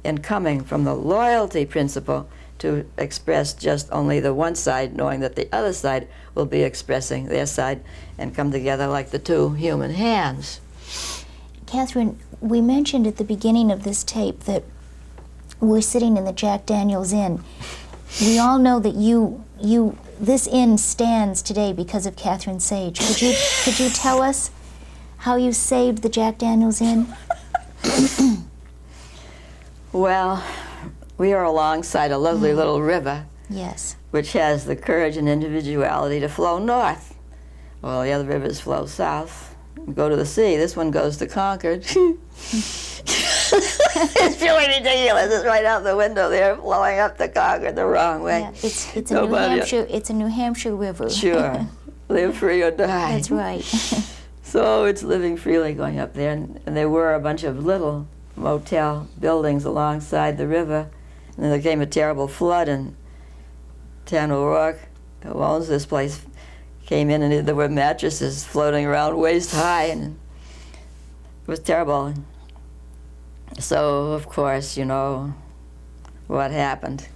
in coming from the loyalty principle to express just only the one side, knowing that the other side will be expressing their side and come together like the two human hands. Catharine, we mentioned at the beginning of this tape that we're sitting in the Jack Daniels Inn. We all know that this inn stands today because of Catharine Sage. Could you tell us how you saved the Jack Daniels Inn? Well, we are alongside a lovely little river. Yes. Which has the courage and individuality to flow north. Well, the other rivers flow south, go to the sea. This one goes to Concord. It's really ridiculous. It's right out the window there, flowing up to Concord the wrong way. Yeah, it's a New Hampshire. It's a New Hampshire river. Sure, live free or die. That's right. So it's living freely going up there, and there were a bunch of little motel buildings alongside the river, and then there came a terrible flood, and Tan O'Rourke, who owns this place, came in, and there were mattresses floating around waist high, and it was terrible. So, of course, what happened.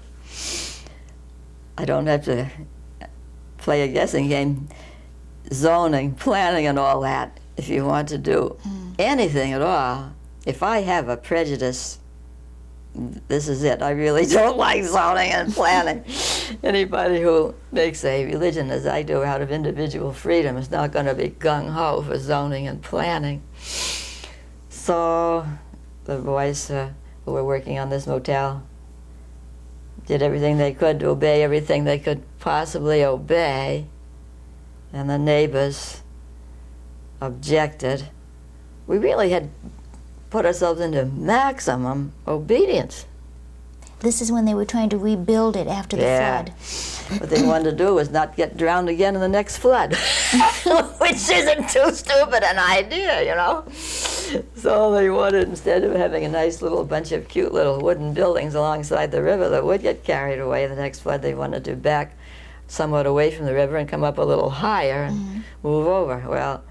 I don't have to play a guessing game. Zoning, planning, and all that, if you want to do anything at all. If I have a prejudice, this is it. I really don't like zoning and planning. Anybody who makes a religion, as I do, out of individual freedom is not going to be gung-ho for zoning and planning. So the boys who were working on this motel did everything they could to obey everything they could possibly obey, and the neighbors objected. We really had put ourselves into maximum obedience. This is when they were trying to rebuild it after the flood. What they wanted to do was not get drowned again in the next flood, which isn't too stupid an idea, So they wanted, instead of having a nice little bunch of cute little wooden buildings alongside the river that would get carried away the next flood, they wanted to back somewhat away from the river and come up a little higher and move over. Well,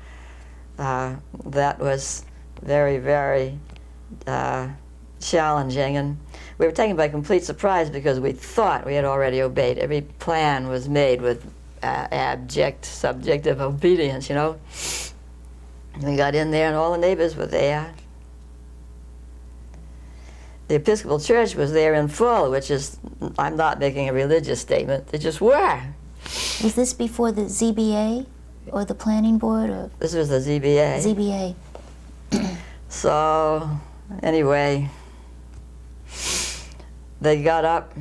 that was very, very challenging, and we were taken by complete surprise because we thought we had already obeyed. Every plan was made with abject, subjective obedience, We got in there and all the neighbors were there. the Episcopal Church was there in full, which is, I'm not making a religious statement, they just were. Was this before the ZBA or the planning board or This was the ZBA. ZBA? So, anyway, they got up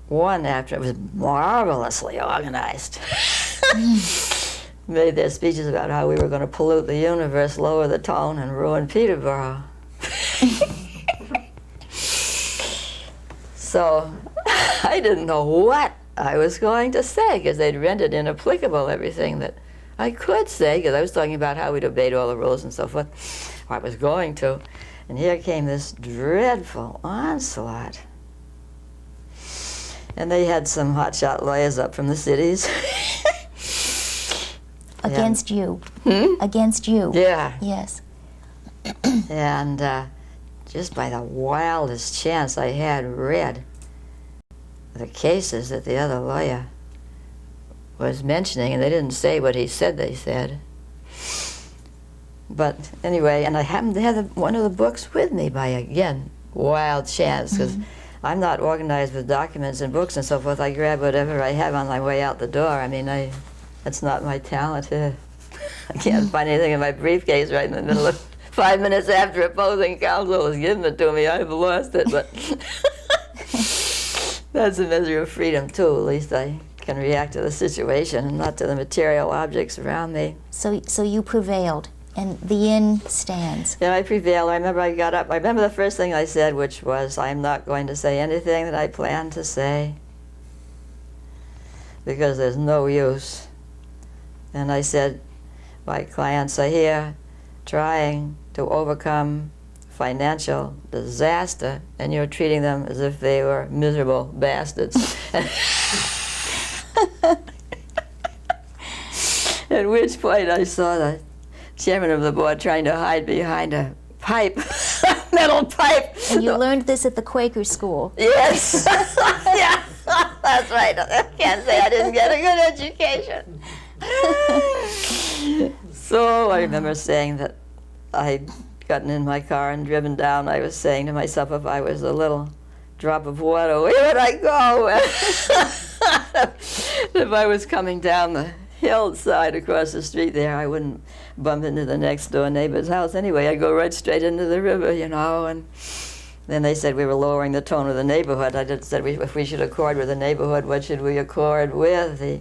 one after, it was marvelously organized. Made their speeches about how we were going to pollute the universe, lower the tone, and ruin Peterborough. So I didn't know what I was going to say, because they'd rendered inapplicable everything that I could say, because I was talking about how we'd obeyed all the rules and so forth. Or I was going to. And here came this dreadful onslaught. And they had some hotshot lawyers up from the cities. Against you. Hmm? Against you. Yeah. Yes. And just by the wildest chance, I had read the cases that the other lawyer was mentioning, and they didn't say what he said they said. But anyway, and I happened to have one of the books with me by, again, wild chance, because I'm not organized with documents and books and so forth. I grab whatever I have on my way out the door. I mean, that's not my talent. I can't find anything in my briefcase right in the middle of 5 minutes after opposing counsel has given it to me. I've lost it, but that's a measure of freedom, too. At least I can react to the situation and not to the material objects around me. So you prevailed, and the inn stands. Yeah, I prevailed. I remember I got up. I remember the first thing I said, which was, I'm not going to say anything that I plan to say, because there's no use. And I said, my clients are here trying to overcome financial disaster, and you're treating them as if they were miserable bastards. At which point I saw the chairman of the board trying to hide behind a pipe, metal pipe. And you learned this at the Quaker school. Yes. Yeah, that's right. I can't say I didn't get a good education. So I remember saying that I'd gotten in my car and driven down. I was saying to myself, if I was a little drop of water, where would I go? If I was coming down the hillside across the street there, I wouldn't bump into the next door neighbor's house anyway. I'd go right straight into the river, you know. And then they said we were lowering the tone of the neighborhood. I just said if we should accord with the neighborhood, what should we accord with? The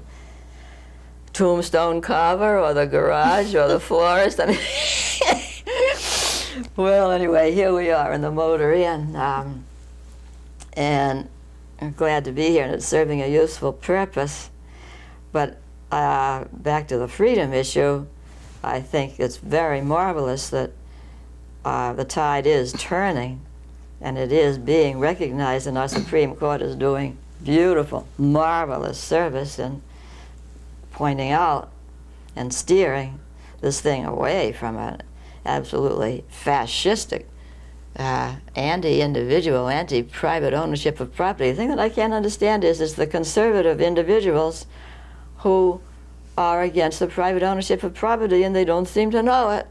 tombstone carver or the garage or the florist? I mean, well, anyway, here we are in the motor inn, and I'm glad to be here, and it's serving a useful purpose. But back to the freedom issue, I think it's very marvelous that the tide is turning, and it is being recognized, and our Supreme Court is doing beautiful, marvelous service in pointing out and steering this thing away from an absolutely fascistic, anti-individual, anti-private ownership of property. The thing that I can't understand is the conservative individuals who are against the private ownership of property, and they don't seem to know it.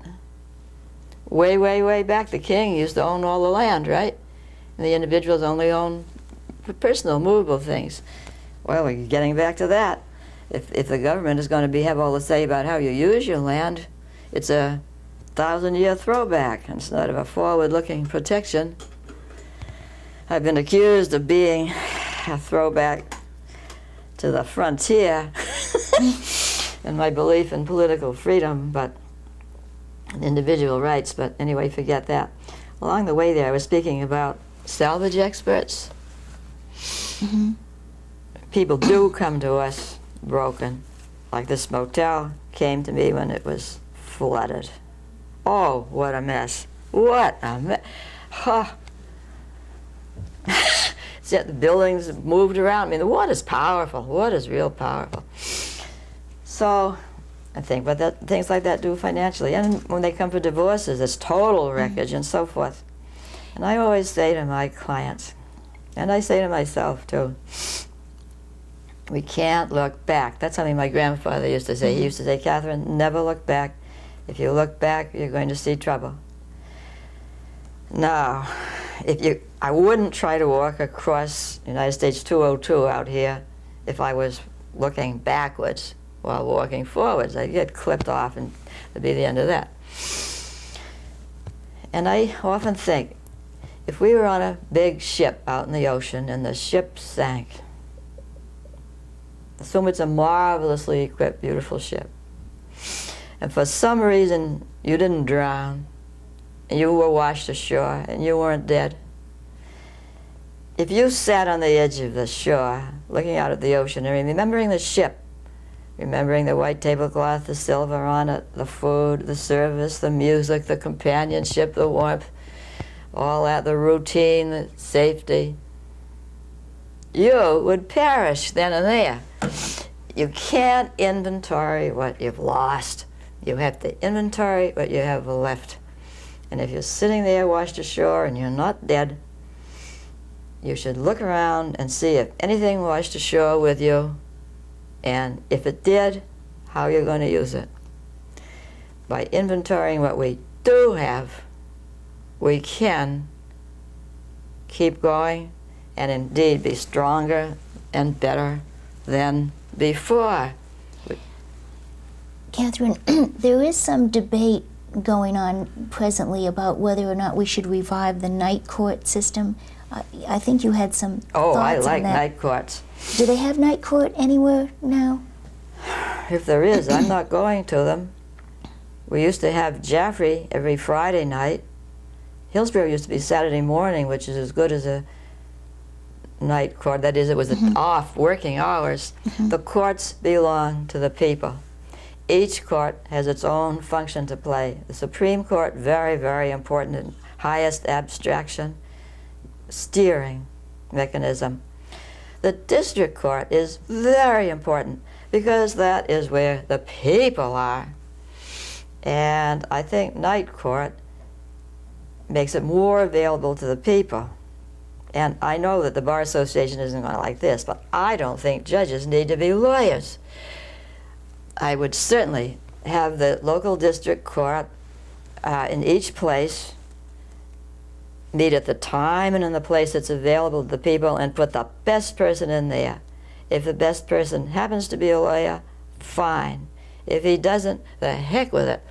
Way, way, way back, the king used to own all the land, right? And the individuals only own personal, movable things. Well, we're getting back to that. If the government is going to have all to say about how you use your land, it's a 1,000-year throwback instead of a forward-looking protection. I've been accused of being a throwback to the frontier and my belief in political freedom, but individual rights. But anyway, forget that. Along the way there, I was speaking about salvage experts. Mm-hmm. People do come to us broken. Like this motel came to me when it was flooded. Oh, what a mess. What a mess. Huh. The buildings moved around. I mean, the water's powerful. Water's real powerful. So I think what things like that do financially. And when they come for divorces, it's total wreckage and so forth. And I always say to my clients, and I say to myself too, we can't look back. That's something my grandfather used to say. He used to say, Catharine, never look back. If you look back, you're going to see trouble. Now, I wouldn't try to walk across United States 202 out here if I was looking backwards while walking forwards. I'd get clipped off and that'd be the end of that. And I often think, if we were on a big ship out in the ocean and the ship sank, assume it's a marvelously equipped, beautiful ship, and for some reason you didn't drown, and you were washed ashore, and you weren't dead. If you sat on the edge of the shore, looking out at the ocean and remembering the ship, remembering the white tablecloth, the silver on it, the food, the service, the music, the companionship, the warmth, all that, the routine, the safety, you would perish then and there. You can't inventory what you've lost. You have to inventory what you have left. And if you're sitting there washed ashore and you're not dead, you should look around and see if anything washed ashore with you, and if it did, how you're going to use it. By inventorying what we do have, we can keep going and indeed be stronger and better than before. Catherine, there is some debate going on presently about whether or not we should revive the night court system. I think you had some thoughts on that. Oh, I like night courts. Do they have night court anywhere now? If there is, I'm not going to them. We used to have Jaffrey every Friday night. Hillsborough used to be Saturday morning, which is as good as a night court. That is, it was off working hours. The courts belong to the people. Each court has its own function to play. The Supreme Court, very, very important, and highest abstraction, steering mechanism. The district court is very important because that is where the people are. And I think night court makes it more available to the people. And I know that the Bar Association isn't going to like this, but I don't think judges need to be lawyers. I would certainly have the local district court in each place meet at the time and in the place that's available to the people and put the best person in there. If the best person happens to be a lawyer, fine. If he doesn't, the heck with it.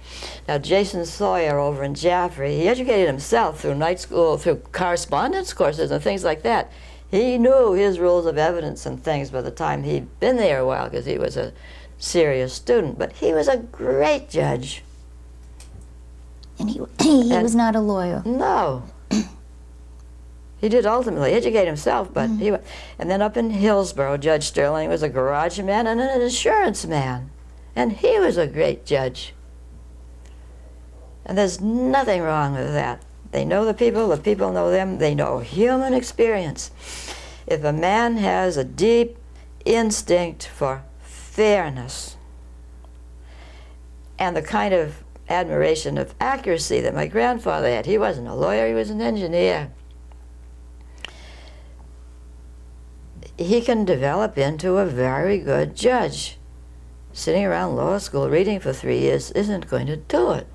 Now, Jason Sawyer over in Jaffrey, he educated himself through night school, through correspondence courses and things like that. He knew his rules of evidence and things by the time he'd been there a while because he was a serious student. But he was a great judge. And he was not a lawyer. No. He did ultimately educate himself, but and then up in Hillsborough, Judge Sterling was a garage man and an insurance man. And he was a great judge. And there's nothing wrong with that. They know the people know them, they know human experience. If a man has a deep instinct for fairness and the kind of admiration of accuracy that my grandfather had, he wasn't a lawyer, he was an engineer. He can develop into a very good judge. Sitting around law school reading for 3 years isn't going to do it.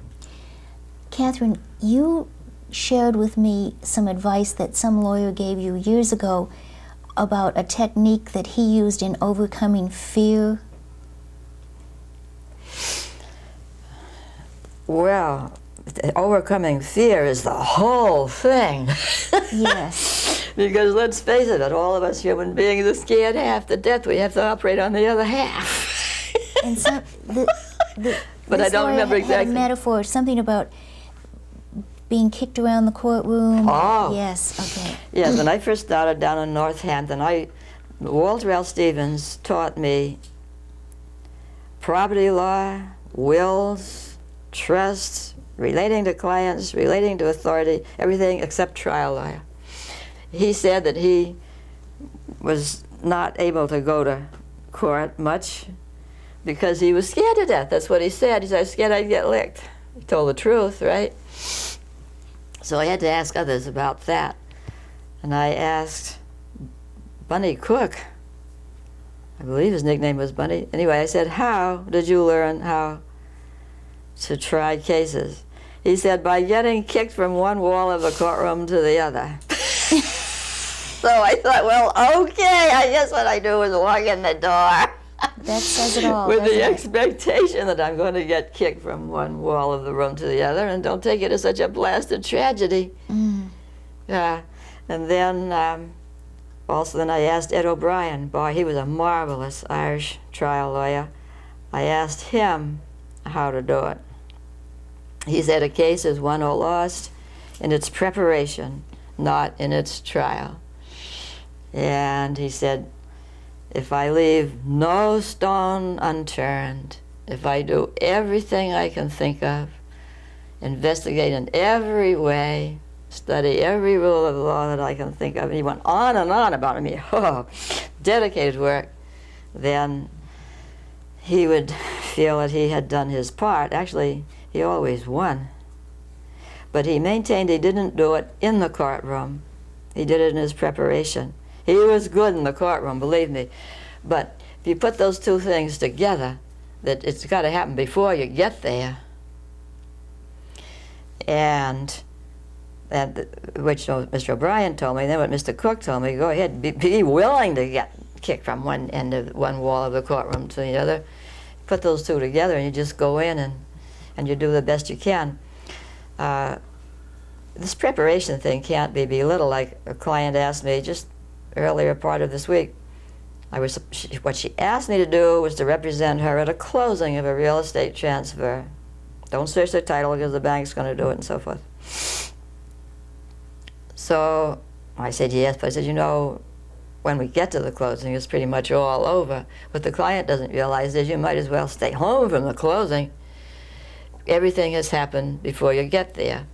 Catherine, you shared with me some advice that some lawyer gave you years ago about a technique that he used in overcoming fear. Well, overcoming fear is the whole thing. Yes. Because let's face it, all of us human beings are scared half to death. We have to operate on the other half. And so but I don't remember had exactly. a metaphor, something about being kicked around the courtroom. Oh. Yes, okay. Yes, when I first started down in Northampton, Walter L. Stevens taught me property law, wills, trusts, relating to clients, relating to authority, everything except trial lawyer. He said that he was not able to go to court much because he was scared to death. That's what he said. He said, I was scared I'd get licked. He told the truth, right? So I had to ask others about that. And I asked Bunny Cook, I believe his nickname was Bunny. Anyway, I said, how did you learn how to try cases? He said, by getting kicked from one wall of the courtroom to the other. So I thought, well, okay, I guess what I do is walk in the door. That says it all, with doesn't the it? expectation that I'm going to get kicked from one wall of the room to the other, and don't take it as such a blasted tragedy. Yeah. And then also then I asked Ed O'Brien. Boy, he was a marvelous Irish trial lawyer. I asked him how to do it. He said a case is won or lost in its preparation, not in its trial. And he said, if I leave no stone unturned, if I do everything I can think of, investigate in every way, study every rule of law that I can think of, and he went on and on about me, dedicated work, then he would feel that he had done his part. Actually, he always won. But he maintained he didn't do it in the courtroom. He did it in his preparation. He was good in the courtroom, believe me. But if you put those two things together, that it's got to happen before you get there. And which Mr. O'Brien told me, and then what Mr. Cook told me, go ahead, be willing to get kicked from one end of one wall of the courtroom to the other. Put those two together and you just go in and you do the best you can. This preparation thing can't be belittled. Like a client asked me just earlier part of this week, what she asked me to do was to represent her at a closing of a real estate transfer. Don't search the title because the bank's going to do it and so forth. So I said yes, but I said, you know, when we get to the closing, it's pretty much all over. What the client doesn't realize is you might as well stay home from the closing. Everything has happened before you get there.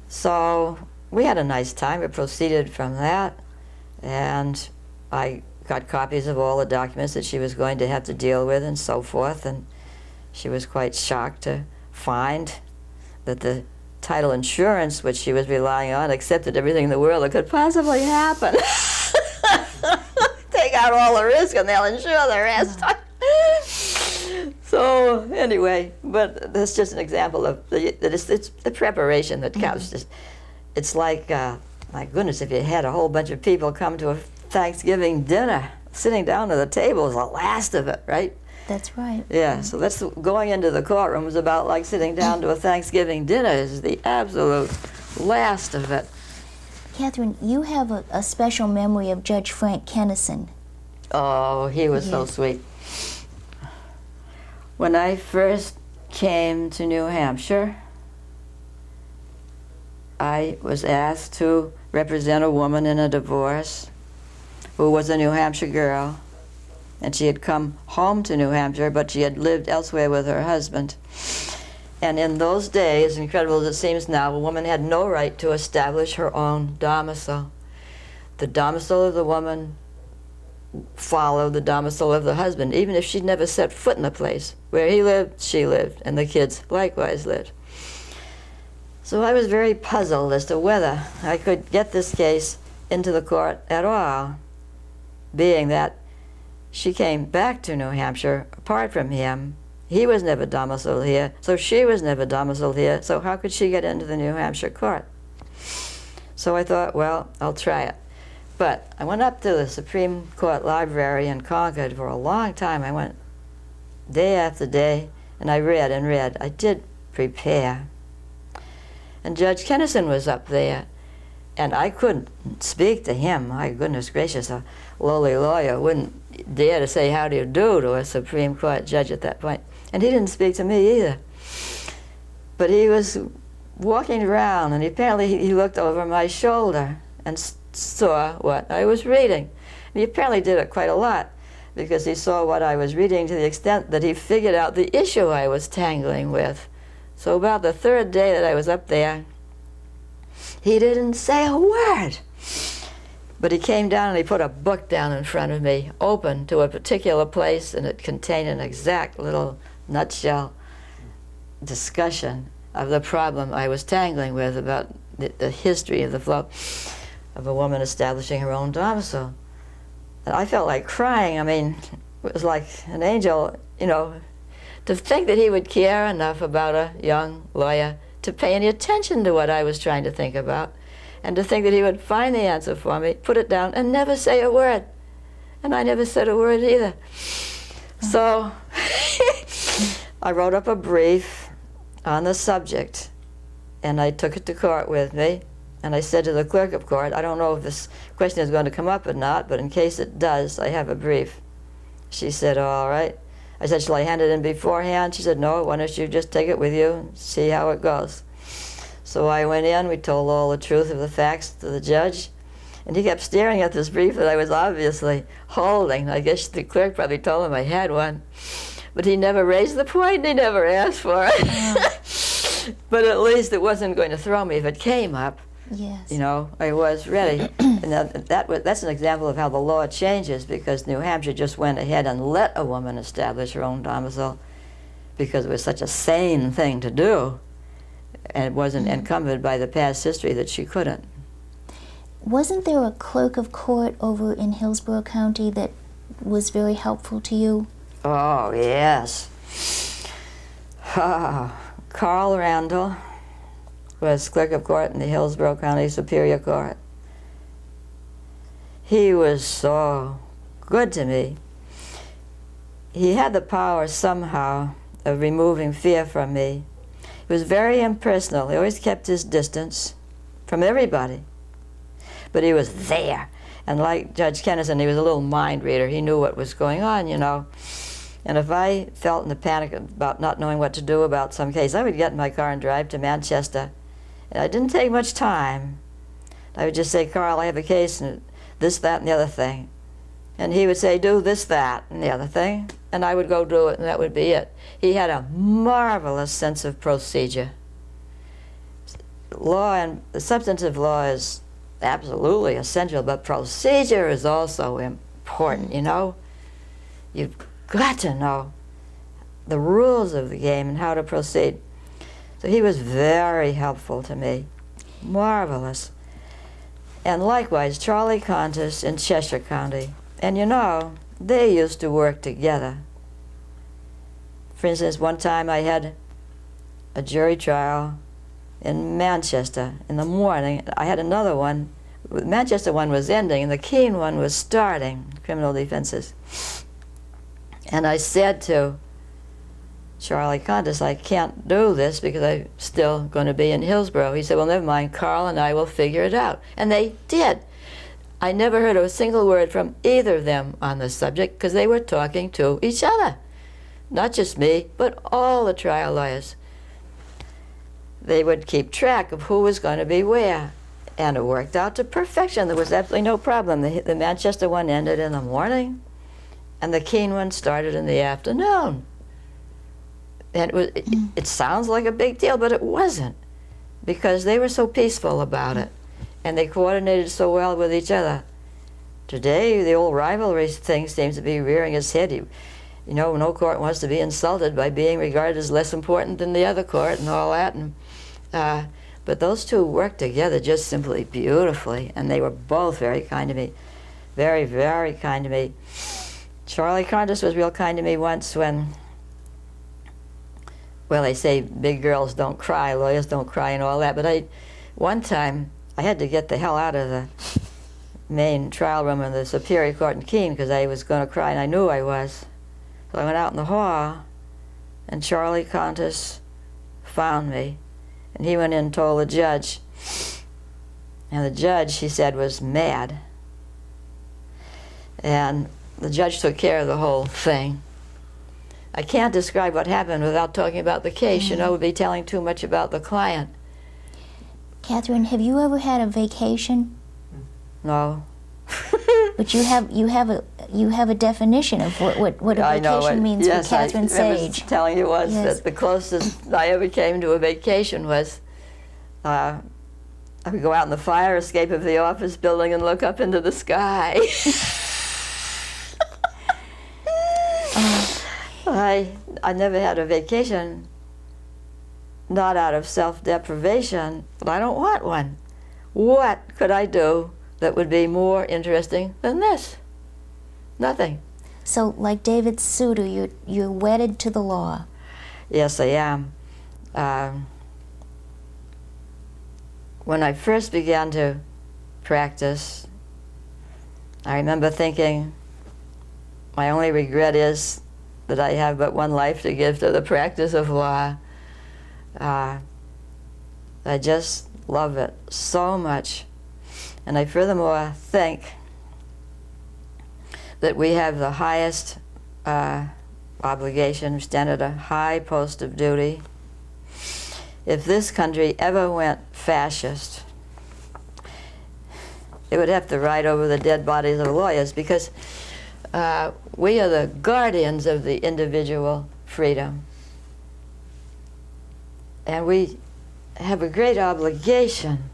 So we had a nice time. We proceeded from that, and I got copies of all the documents that she was going to have to deal with and so forth, and she was quite shocked to find that the title insurance, which she was relying on, accepted everything in the world that could possibly happen. Take out all the risk and they'll insure the rest. So anyway, but that's just an example of it's the preparation that counts. It's like, my goodness, if you had a whole bunch of people come to a Thanksgiving dinner, sitting down at the table is the last of it, right? That's right. Yeah, so that's going into the courtroom is about like sitting down to a Thanksgiving dinner is the absolute last of it. Catherine, you have a special memory of Judge Frank Kennison. Oh, he was so sweet. When I first came to New Hampshire, I was asked to represent a woman in a divorce who was a New Hampshire girl, and she had come home to New Hampshire, but she had lived elsewhere with her husband. And in those days, incredible as it seems now, a woman had no right to establish her own domicile. The domicile of the woman followed the domicile of the husband, even if she'd never set foot in the place. Where he lived, she lived, and the kids likewise lived. So I was very puzzled as to whether I could get this case into the court at all, being that she came back to New Hampshire apart from him. He was never domiciled here, so she was never domiciled here, so how could she get into the New Hampshire court? So I thought, well, I'll try it. But I went up to the Supreme Court Library in Concord for a long time. I went day after day, and I read and read. I did prepare. And Judge Kennison was up there, and I couldn't speak to him. My goodness gracious, a lowly lawyer wouldn't dare to say how do you do to a Supreme Court judge at that point. And he didn't speak to me either. But he was walking around, and apparently he looked over my shoulder and saw what I was reading. And he apparently did it quite a lot, because he saw what I was reading to the extent that he figured out the issue I was tangling with. So about the third day that I was up there, he didn't say a word. But he came down and he put a book down in front of me, open to a particular place, and it contained an exact little nutshell discussion of the problem I was tangling with about the history of the flow of a woman establishing her own domicile. And I felt like crying. I mean, it was like an angel, you know, to think that he would care enough about a young lawyer to pay any attention to what I was trying to think about, and to think that he would find the answer for me, put it down, and never say a word. And I never said a word either. So I wrote up a brief on the subject, and I took it to court with me, and I said to the clerk of court, I don't know if this question is going to come up or not, but in case it does, I have a brief. She said, all right. I said, shall I hand it in beforehand? She said, no, why don't you just take it with you and see how it goes. So I went in, we told all the truth of the facts to the judge, and he kept staring at this brief that I was obviously holding. I guess the clerk probably told him I had one. But he never raised the point, he never asked for it. But at least it wasn't going to throw me if it came up. Yes. You know, I was ready. And that's an example of how the law changes, because New Hampshire just went ahead and let a woman establish her own domicile because it was such a sane thing to do, and it wasn't encumbered by the past history that she couldn't. Wasn't there a clerk of court over in Hillsborough County that was very helpful to you? Oh, yes. Carl Randall was clerk of court in the Hillsborough County Superior Court. He was so good to me. He had the power somehow of removing fear from me. He was very impersonal. He always kept his distance from everybody. But he was there. And like Judge Kennison, he was a little mind reader. He knew what was going on, you know. And if I felt in a panic about not knowing what to do about some case, I would get in my car and drive to Manchester. And it didn't take much time. I would just say, Carl, I have a case, and this, that, and the other thing. And he would say, do this, that, and the other thing. And I would go do it, and that would be it. He had a marvelous sense of procedure. Law and substantive law is absolutely essential, but procedure is also important, you know? You've got to know the rules of the game and how to proceed. So he was very helpful to me. Marvelous. And likewise, Charlie Contis in Cheshire County. And you know, they used to work together. For instance, one time I had a jury trial in Manchester in the morning. I had another one. The Manchester one was ending, and the Keene one was starting, criminal defenses. And I said to Charlie Contis, I can't do this because I'm still going to be in Hillsborough. He said, well, never mind, Carl and I will figure it out. And they did. I never heard a single word from either of them on the subject because they were talking to each other. Not just me, but all the trial lawyers. They would keep track of who was going to be where. And it worked out to perfection. There was absolutely no problem. The Manchester one ended in the morning, and the Keene one started in the afternoon. And it sounds like a big deal, but it wasn't, because they were so peaceful about it, and they coordinated so well with each other. Today, the old rivalry thing seems to be rearing its head. You know, no court wants to be insulted by being regarded as less important than the other court and all that. And but those two worked together just simply beautifully, and they were both very kind to me. Very, very kind to me. Charlie Contis was real kind to me once when, well, they say big girls don't cry, lawyers don't cry and all that, but one time I had to get the hell out of the main trial room in the Superior Court in Keene because I was going to cry, and I knew I was. So I went out in the hall, and Charlie Contis found me, and he went in and told the judge. And the judge, he said, was mad. And the judge took care of the whole thing. I can't describe what happened without talking about the case. You know, we'd be telling too much about the client. Catherine, have you ever had a vacation? No. But you have a definition of what a vacation means for Catherine Sage. I was telling you once that the closest I ever came to a vacation was I would go out in the fire escape of the office building and look up into the sky. I never had a vacation, not out of self-deprivation, but I don't want one. What could I do that would be more interesting than this? Nothing. So, like David Souter, you're wedded to the law. Yes, I am. when I first began to practice, I remember thinking, my only regret is that I have but one life to give to the practice of law. I just love it so much. And I furthermore think that we have the highest obligation, stand at a high post of duty. If this country ever went fascist, it would have to ride over the dead bodies of lawyers, because we are the guardians of the individual freedom. And we have a great obligation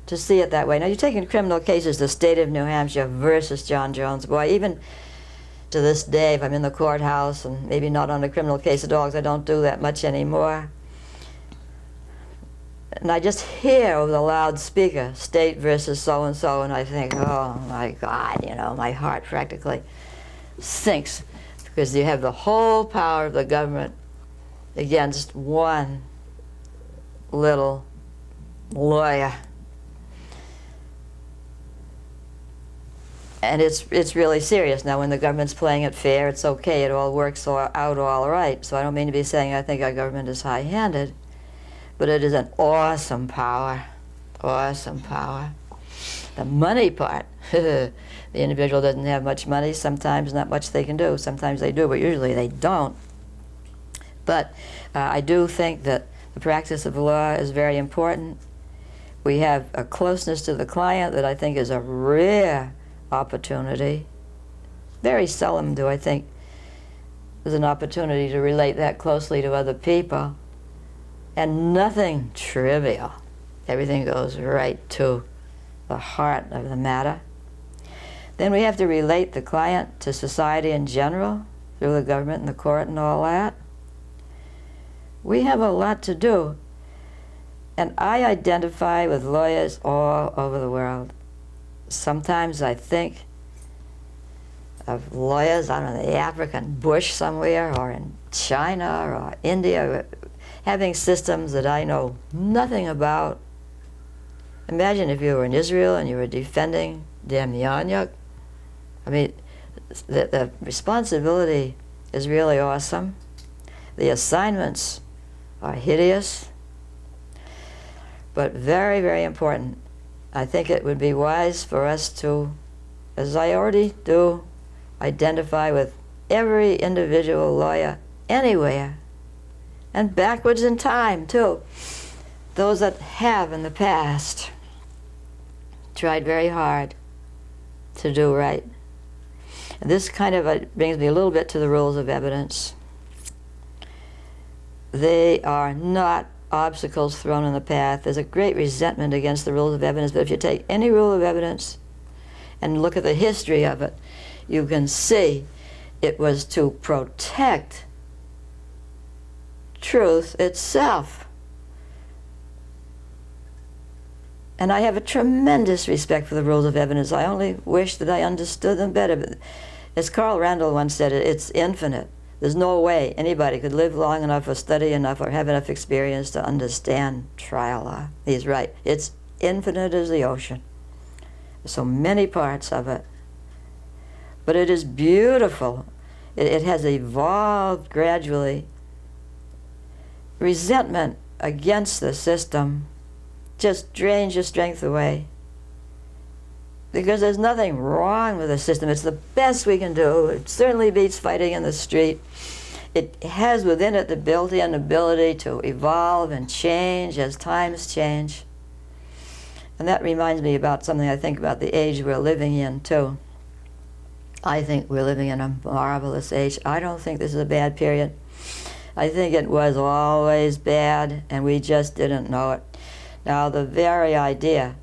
to see it that way. Now, you take in criminal cases, the state of New Hampshire versus John Jones. Boy, even to this day, if I'm in the courthouse, and maybe not on a criminal case at all, because I don't do that much anymore, and I just hear over the loudspeaker, state versus so-and-so, and I think, oh my God, you know, my heart practically sinks, because you have the whole power of the government against one little lawyer. And it's really serious. Now, when the government's playing it fair, it's okay, it all works out all right. So I don't mean to be saying I think our government is high-handed, but it is an awesome power, awesome power. The money part, the individual doesn't have much money, sometimes not much they can do. Sometimes they do, but usually they don't. But I do think that the practice of law is very important. We have a closeness to the client that I think is a rare opportunity. Very seldom do I think there's an opportunity to relate that closely to other people. And nothing trivial. Everything goes right to the heart of the matter. Then we have to relate the client to society in general, through the government and the court and all that. We have a lot to do. And I identify with lawyers all over the world. Sometimes I think of lawyers out in the African bush somewhere, or in China or India, having systems that I know nothing about. Imagine if you were in Israel and you were defending Demyanyuk. I mean, the responsibility is really awesome. The assignments are hideous, but very, very important. I think it would be wise for us to, as I already do, identify with every individual lawyer anywhere, and backwards in time too. Those that have in the past tried very hard to do right. And this kind of brings me a little bit to the rules of evidence. They are not obstacles thrown in the path. There's a great resentment against the rules of evidence, but if you take any rule of evidence and look at the history of it, you can see it was to protect truth itself. And I have a tremendous respect for the rules of evidence. I only wish that I understood them better. But as Carl Randall once said, it's infinite. There's no way anybody could live long enough or study enough or have enough experience to understand trial law. He's right. It's infinite as the ocean. There's so many parts of it. But it is beautiful. It has evolved gradually. Resentment against the system just drains your strength away. Because there's nothing wrong with the system. It's the best we can do. It certainly beats fighting in the street. It has within it the built-in ability to evolve and change as times change. And that reminds me about something I think about the age we're living in, too. I think we're living in a marvelous age. I don't think this is a bad period. I think it was always bad, and we just didn't know it. Now, the very idea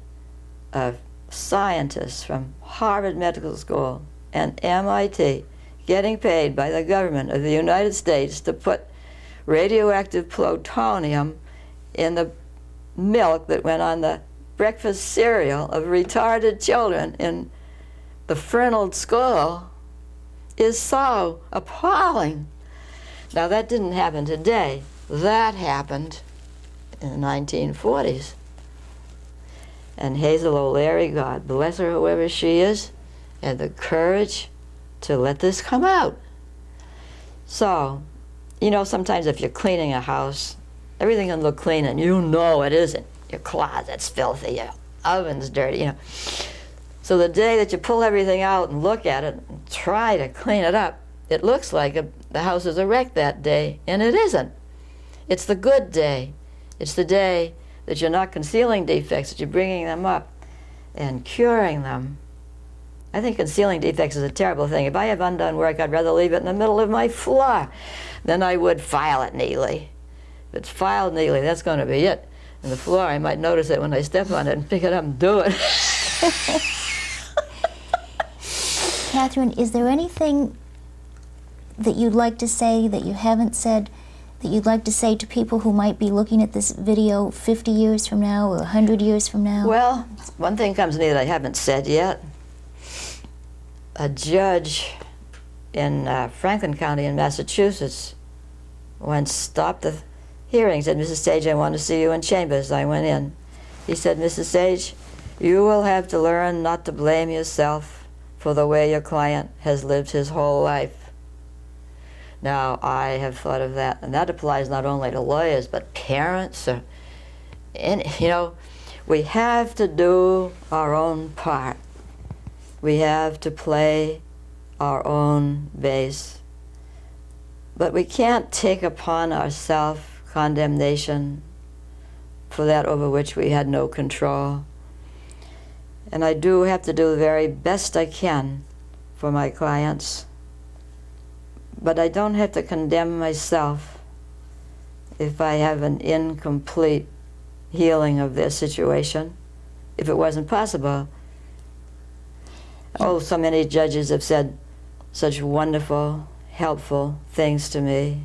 of scientists from Harvard Medical School and MIT getting paid by the government of the United States to put radioactive plutonium in the milk that went on the breakfast cereal of retarded children in the Fernald School is so appalling. Now, that didn't happen today. That happened in the 1940s. And Hazel O'Leary, God bless her, whoever she is, had the courage to let this come out. So, you know, sometimes if you're cleaning a house, everything can look clean and you know it isn't. Your closet's filthy, your oven's dirty, you know. So the day that you pull everything out and look at it and try to clean it up, it looks like the house is a wreck that day, and it isn't. It's the good day. It's the day that you're not concealing defects, that you're bringing them up and curing them. I think concealing defects is a terrible thing. If I have undone work, I'd rather leave it in the middle of my floor than I would file it neatly. If it's filed neatly, that's going to be it. And the floor, I might notice it when I step on it and pick it up and do it. Catharine, is there anything that you'd like to say that you haven't said, that you'd like to say to people who might be looking at this video 50 years from now or 100 years from now? Well, one thing comes to me that I haven't said yet. A judge in Franklin County in Massachusetts once stopped the hearing, said, "Mrs. Sage, I want to see you in chambers." I went in. He said, "Mrs. Sage, you will have to learn not to blame yourself for the way your client has lived his whole life." Now, I have thought of that, and that applies not only to lawyers, but parents. And, you know, we have to do our own part. We have to play our own bass. But we can't take upon ourselves condemnation for that over which we had no control. And I do have to do the very best I can for my clients. But I don't have to condemn myself if I have an incomplete healing of their situation, if it wasn't possible. Oh, so many judges have said such wonderful, helpful things to me.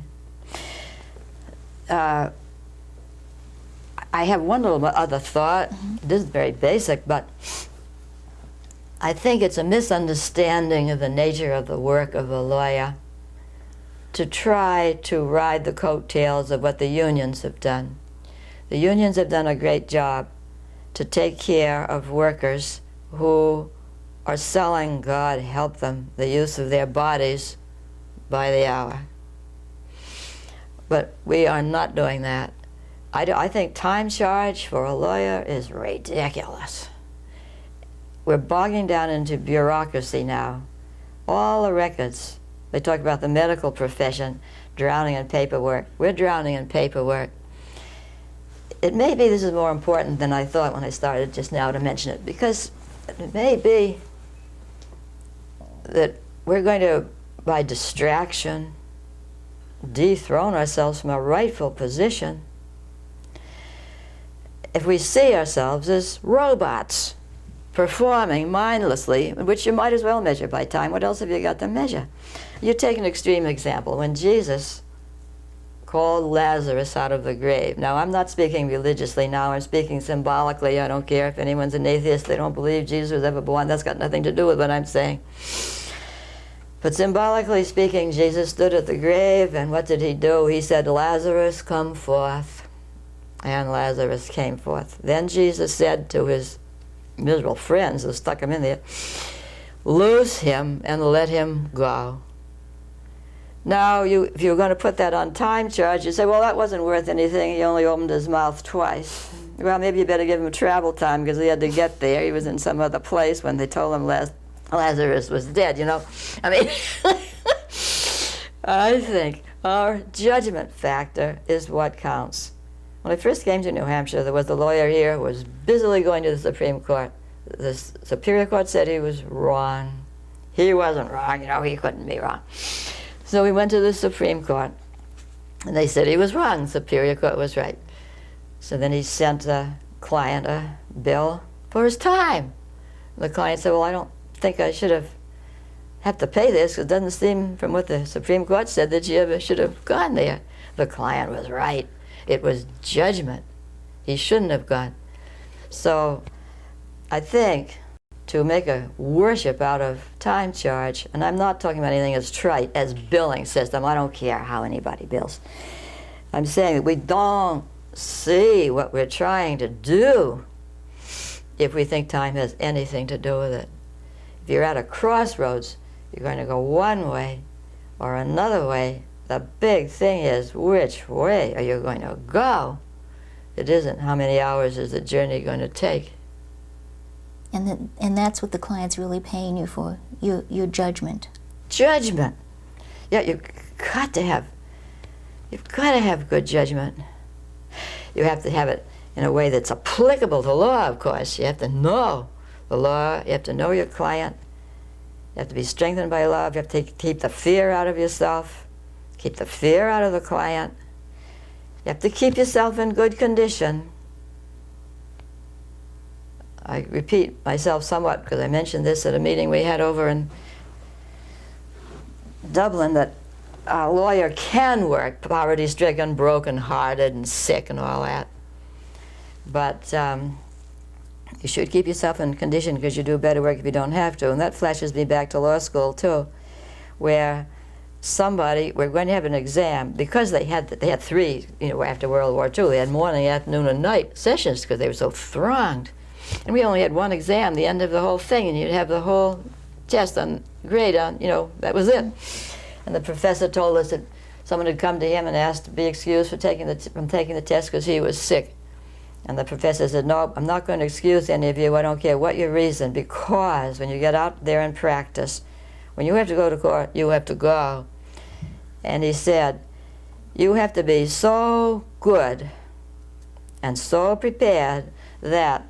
I have one little other thought. This is very basic, but I think it's a misunderstanding of the nature of the work of a lawyer to try to ride the coattails of what the unions have done. The unions have done a great job to take care of workers who are selling, God help them, the use of their bodies by the hour. But we are not doing that. I think time charge for a lawyer is ridiculous. We're bogging down into bureaucracy now. All the records, they talk about the medical profession drowning in paperwork. We're drowning in paperwork. It may be this is more important than I thought when I started just now to mention it, because it may be that we're going to, by distraction, dethrone ourselves from our rightful position if we see ourselves as robots performing mindlessly, which you might as well measure by time. What else have you got to measure? You take an extreme example. When Jesus called Lazarus out of the grave. Now, I'm not speaking religiously now. I'm speaking symbolically. I don't care if anyone's an atheist. They don't believe Jesus was ever born. That's got nothing to do with what I'm saying. But symbolically speaking, Jesus stood at the grave, and what did he do? He said, "Lazarus, come forth." And Lazarus came forth. Then Jesus said to his miserable friends who stuck him in there, "Loose him and let him go." Now, if you're going to put that on time charge, you say, well, that wasn't worth anything. He only opened his mouth twice. Well, maybe you better give him travel time because he had to get there. He was in some other place when they told him Lazarus was dead, you know. I mean, I think our judgment factor is what counts. When I first came to New Hampshire, there was a lawyer here who was busily going to the Supreme Court. The Superior Court said he was wrong. He wasn't wrong, you know, he couldn't be wrong. So we went to the Supreme Court, and they said he was wrong. The Superior Court was right. So then he sent the client a bill for his time. The client said, well, I don't think I should have to pay this, because it doesn't seem from what the Supreme Court said that you ever should have gone there. The client was right. It was judgment. He shouldn't have gone. So I think to make a worship out of time charge, and I'm not talking about anything as trite as billing system. I don't care how anybody bills. I'm saying that we don't see what we're trying to do. if we think time has anything to do with it. If you're at a crossroads, you're going to go one way or another way. The big thing is, which way are you going to go? It isn't how many hours is the journey going to take. And that's what the client's really paying you for, your judgment. Judgment. Yeah, you've got to have good judgment. You have to have it in a way that's applicable to law, of course. You have to know the law. You have to know your client. You have to be strengthened by love. You have to keep the fear out of yourself. Keep the fear out of the client. You have to keep yourself in good condition. I repeat myself somewhat because I mentioned this at a meeting we had over in Dublin, that a lawyer can work poverty-stricken, broken-hearted, and sick and all that. But you should keep yourself in condition because you do better work if you don't have to. And that flashes me back to law school, too, where we're going to have an exam, because they had 3, after World War II. They had morning, afternoon, and night sessions because they were so thronged. And we only had one exam, the end of the whole thing, and you'd have the whole test on, grade on, that was it. And the professor told us that someone had come to him and asked to be excused from taking the test because he was sick. And the professor said, no, I'm not going to excuse any of you. I don't care what your reason, because when you get out there and practice, when you have to go to court, you have to go. And he said, you have to be so good and so prepared that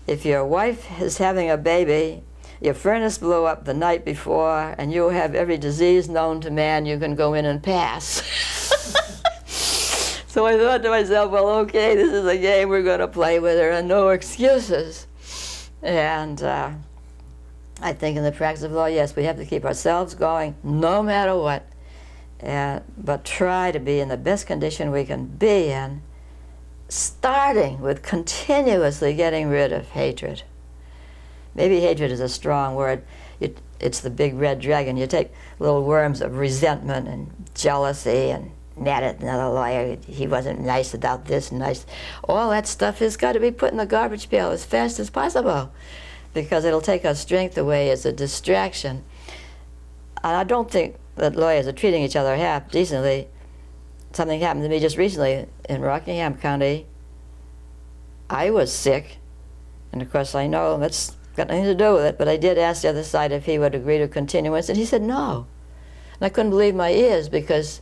if your wife is having a baby, your furnace blew up the night before, and you have every disease known to man, you can go in and pass. So I thought to myself, well, okay, this is a game we're going to play where there are no excuses. And I think in the practice of law, yes, we have to keep ourselves going no matter what, but try to be in the best condition we can be in, starting with continuously getting rid of hatred. Maybe hatred is a strong word. It's the big red dragon. You take little worms of resentment and jealousy and mad at another lawyer. He wasn't nice about this and nice. All that stuff has got to be put in the garbage pail as fast as possible, because it'll take our strength away as a distraction. And I don't think that lawyers are treating each other half decently. Something happened to me just recently in Rockingham County. I was sick, and of course I know that's got nothing to do with it, but I did ask the other side if he would agree to continuance, and he said no. And I couldn't believe my ears, because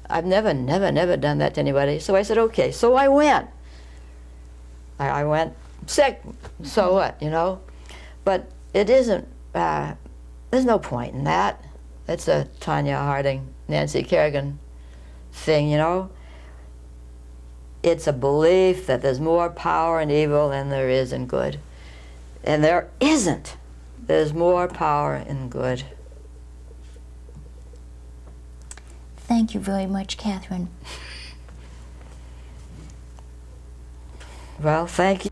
I've never done that to anybody. So I said, okay. So I went. I went sick, so what, But it isn't, there's no point in that. It's a Tanya Harding, Nancy Kerrigan thing, It's a belief that there's more power in evil than there is in good. And there isn't. There's more power in good. Thank you very much, Catherine. Well, thank you.